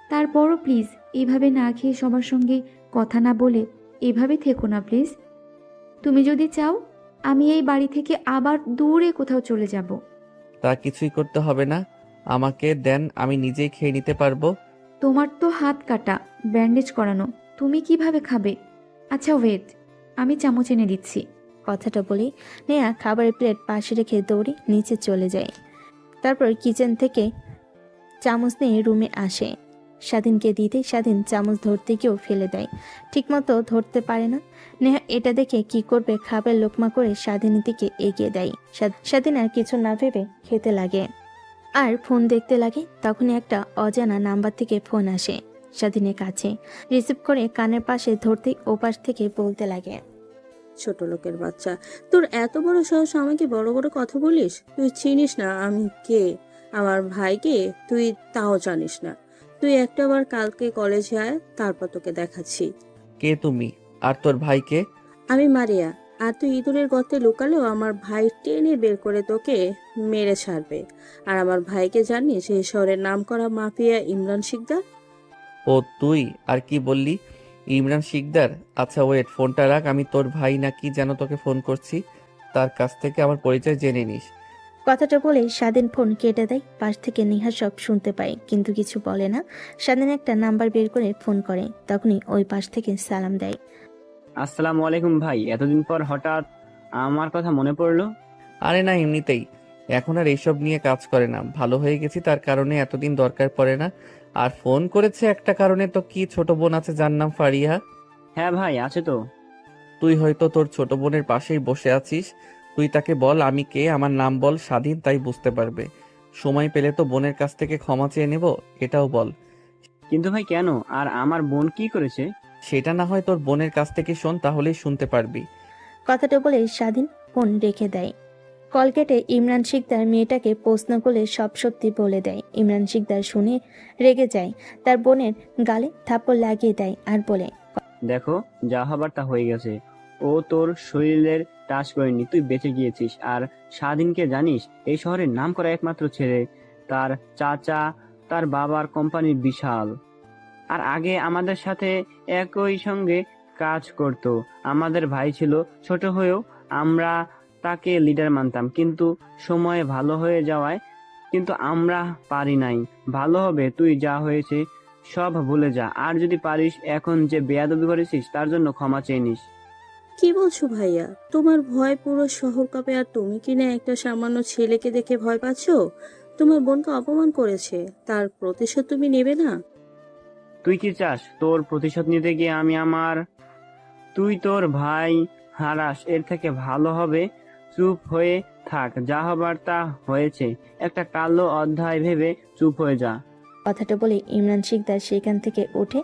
তারপরও প্লিজ এভাবে না খেয়ে সবার সঙ্গে কথা না বলে এভাবে থেকো না প্লিজ। তুমি যদি চাও আমি এই বাড়ি থেকে আবার দূরে কোথাও চলে যাব।
তা কিছুই করতে হবে না, আমাকে দেন, আমি নিজেই খেয়ে নিতে পারবো।
তোমার তো হাত কাটা, ব্যান্ডেজ করানো, তুমি কিভাবে খাবে? আচ্ছা ওয়েট, আমি চামচ এনে দিচ্ছি।
কথাটা বলে নেহা খাবারের প্লেট পাশে রেখে দৌড়ে নিচে চলে যায়। তারপর কিচেন থেকে চামচ নিয়ে রুমে আসে। স্বাধীনকে দিতে স্বাধীন চামচ ধরতে গিয়েও ফেলে দেয়, ঠিকমতো ধরতে পারে না। নেহা এটা দেখে কি করবে খাবার লোকমা করে স্বাধীনের দিকে এগিয়ে দেয়। স্বাধীন আর কিছু না ভেবে খেতে লাগে আর ফোন দেখতে লাগে। তখনই একটা অজানা নাম্বার থেকে ফোন আসে স্বাধীনের কাছে। রিসিভ করে কানের পাশে ধরতেই ওপাশ থেকে বলতে লাগে,
ছোট লোকের বাচ্চা, তোর এত বড় সাহস আমাকে বড় বড় কথা বলিস? তুই চিনিস না আমি কে, আমার ভাইকে তুই তাও জানিস না। তুই একটাবার কালকে কলেজে আয়, তারপর তোকে দেখাচ্ছি।
কে তুমি আর তোর ভাইকে?
আমি মারিয়া। আর তুই ইঁদুরের গর্তে লুকালেও আমার ভাই টেনে বের করে তোকে মেরে ছাড়বে। আর আমার ভাইকে জানিস, এই শহরের নামকরা মাফিয়া ইমরান শিকদার।
ও তুই? আর কি বললি? ইমরান শিকদার? আচ্ছা ওয়েট, ফোনটা রাখ, আমি তোর ভাই নাকি যেন তোকে ফোন করছি, তার কাছ থেকে আমার পরিচয় জেনে নিস।
কথাটা বলে স্বাধীন ফোন কেটে দেয়। পাশ থেকে নিহা সব শুনতে পায় কিন্তু কিছু বলে না। স্বাধীন একটা নাম্বার বের করে ফোন করে, তখনই ওই পাশ থেকে সালাম দেয়।
আসসালামু আলাইকুম ভাই, এতদিন পর হঠাৎ আমার কথা মনে পড়লো?
আরে না, এমনিতেই। এখন আর এইসব নিয়ে কাজ করে না, ভালো হয়ে গেছি, তার কারণে এতদিন দরকার পড়ে না। আর ফোন করেছে একটা কারণে, তো কি ছোট বোন আছে যার নাম ফারিয়া?
হ্যাঁ ভাই, আছে তো।
তুই হয়তো তোর ছোট বোনের পাশেই বসে আছিস, তুই তাকে বল আমি কে, আমার নাম বল স্বাধীন, তাই বুঝতে পারবে। সময় পেলে তো বোনের কাছ থেকে ক্ষমা চেয়ে নেব, এটাও বল।
কিন্তু ভাই কেন? আর আমার বোন কি করেছে?
সেটা না হয় তোর বোনের কাছ থেকে শোন, তাহলেই শুনতে পারবি।
কথাটা বলে স্বাধীন ফোন রেখে দেয়। কল কেটে ইমরান শিকদার মেয়েটাকে প্রশ্ন করলে সব সত্যি বলে দেয়। ইমরান শিকদার শুনে রেগে যায়, তার বোনের গালে থাপ্পড় লাগিয়ে দেয় আর বলে,
দেখো, যা হবার তা হয়ে গেছে। ও তোর শরীরের টাচ করেনি, তুই বেঁচে গিয়েছিস। আর স্বাধীনকে জানিস, এই শহরের নাম করা একমাত্র ছেলে। তার চাচা তার বাবার কোম্পানির বিশাল। আর আগে আমাদের সাথে একই সঙ্গে কাজ করত। আমাদের ভাই ছিল, ছোট হয়েও আমরা তাকে লিডার মানতাম, কিন্তু সময়ে ভালো হয়ে যাওয়ায় কিন্তু আমরা পারি নাই। ভালো হবে, তুই যা হয়েছে সব ভুলে যা। আর যদি পারিস, এখন যে বেয়াদবি করেছিস তার জন্য ক্ষমা চেয়ে নিস।
কি বলছো ভাইয়া? তোমার ভয় পুরো শহর কাঁপে, আর তুমি কিনা একটা সামান্য ছেলেকে দেখে ভয় পাচ্ছো? তোমার বোনকে অপমান করেছে, তার প্রতিশোধ তুমি নেবে না?
তুই কি চাস তোর প্রতিশোধ নিতে গিয়ে তুই তোর ভাই হারাস? এর থেকে ভালো হবে চুপ হয়ে থাক। যা হবার তা হয়েছে, একটা কালো অধ্যায় ভেবে চুপ হয়ে যা।
কথাটা বলে ইমরান শিকদার সেখান থেকে উঠে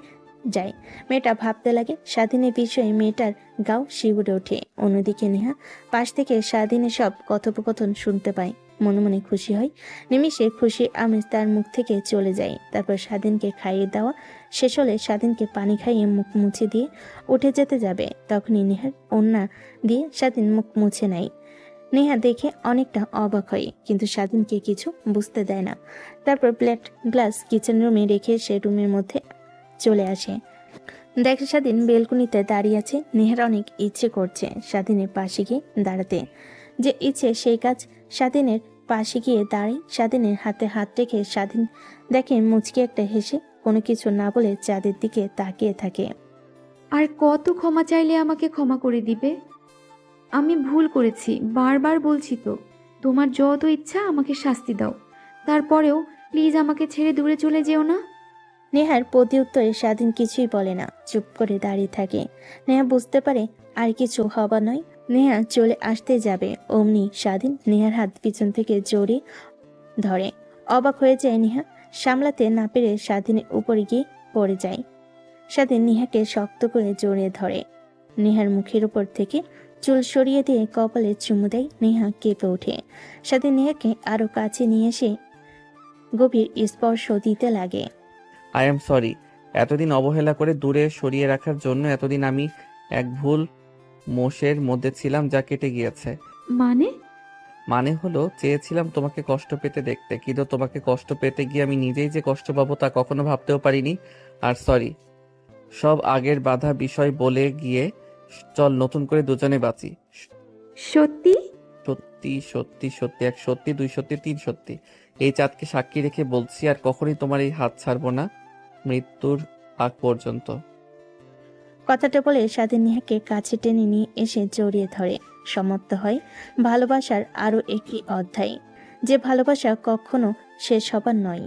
যায়। মেয়েটা ভাবতে লাগে স্বাধীনের বিষয়ে মেয়েটার গাও শিউরে ওঠে। অন্যদিকে নেহা পাশ থেকে স্বাধীনের সব কথোপকথন শুনতে পায়, মনে মনে খুশি হয়। নিমিষে খুশি আমেজ তার মুখ থেকে চলে যায়। তারপর স্বাধীনকে খাইয়ে দেওয়া শেষ হলে স্বাধীনকে পানি খাইয়ে মুখ মুছে দিয়ে উঠে যেতে যাবে, তখনই নেহার ওড়না দিয়ে স্বাধীন মুখ মুছে নেয়। নেহা দেখে অনেকটা অবাক হয়, কিন্তু স্বাধীনকে কিছু বুঝতে দেয় না। তারপর প্লেট গ্লাস কিচেন রুমে রেখে সে রুমের মধ্যে চলে আসে। দেখে স্বাধীন বেলকুনিতে দাঁড়িয়ে আছে। নেহার অনেক ইচ্ছে করছে স্বাধীনের পাশে গিয়ে দাঁড়াতে, যে ইচ্ছে সেই কাজ। স্বাধীনের পাশে গিয়ে দাঁড়ায়, স্বাধীনের হাতে হাত রেখে স্বাধীন দেখে মুচকি একটা হেসে কোনো কিছু না বলে চাঁদের দিকে তাকিয়ে থাকে।
আর কত ক্ষমা চাইলে আমাকে ক্ষমা করে দিবে? আমি ভুল করেছি, বারবার বলছি তো। তোমার যত ইচ্ছা আমাকে শাস্তি দাও, তারপরেও প্লিজ আমাকে ছেড়ে দূরে চলে যেও না।
নেহার প্রতি উত্তরে স্বাধীন কিছুই বলে না, চুপ করে দাঁড়িয়ে থাকে। নেহা বুঝতে পারে আর কিছু হবা নয়। নেহা চলে আসতে যাবে, অমনি স্বাধীন নেহার হাত পিছন থেকে জড়িয়ে ধরে। অবাক হয়ে যায় নেহা, সামলাতে না পেরে স্বাধীনের উপরে গিয়ে পড়ে যায়। স্বাধীন নেহাকে শক্ত করে জড়িয়ে ধরে। নেহার মুখের উপর থেকে চুল সরিয়ে দিয়ে কপালে চুমু দেয়। নেহা কেঁপে ওঠে। স্বাধীন নেহাকে আরো কাছে নিয়ে এসে গভীর স্পর্শ দিতে লাগে।
আই এম সরি, এতদিন অবহেলা করে দূরে সরিয়ে রাখার জন্য। এতদিন আমি এক ভুল মোষের মধ্যে ছিলাম, যা কেটে গিয়েছে।
মানে
হলো চেয়েছিলাম তোমাকে কষ্ট পেতে দেখতে, কিন্তু তোমাকে কষ্ট পেতে গিয়ে আমি নিজেই যে কষ্ট পাবো তা কখনো ভাবতেও পারিনি। আর সরি, সব আগের বাধা বিষয় বলে গিয়ে চল নতুন করে দুজনে বাঁচি।
সত্যি?
সত্যি সত্যি সত্যি, এক সত্যি, দুই সত্যি, তিন সত্যি। এই চাঁদকে সাক্ষী রেখে বলছি, আর কখনোই তোমার এই হাত ছাড়বো না, মৃত্যুর আগ পর্যন্ত।
কথাটা বলে স্বাধীন নেহাকে কাছে টেনে নিয়ে এসে জড়িয়ে ধরে। সমাপ্ত হয় ভালোবাসার আরো একটি অধ্যায়, যে ভালোবাসা কখনো শেষ হবার নয়।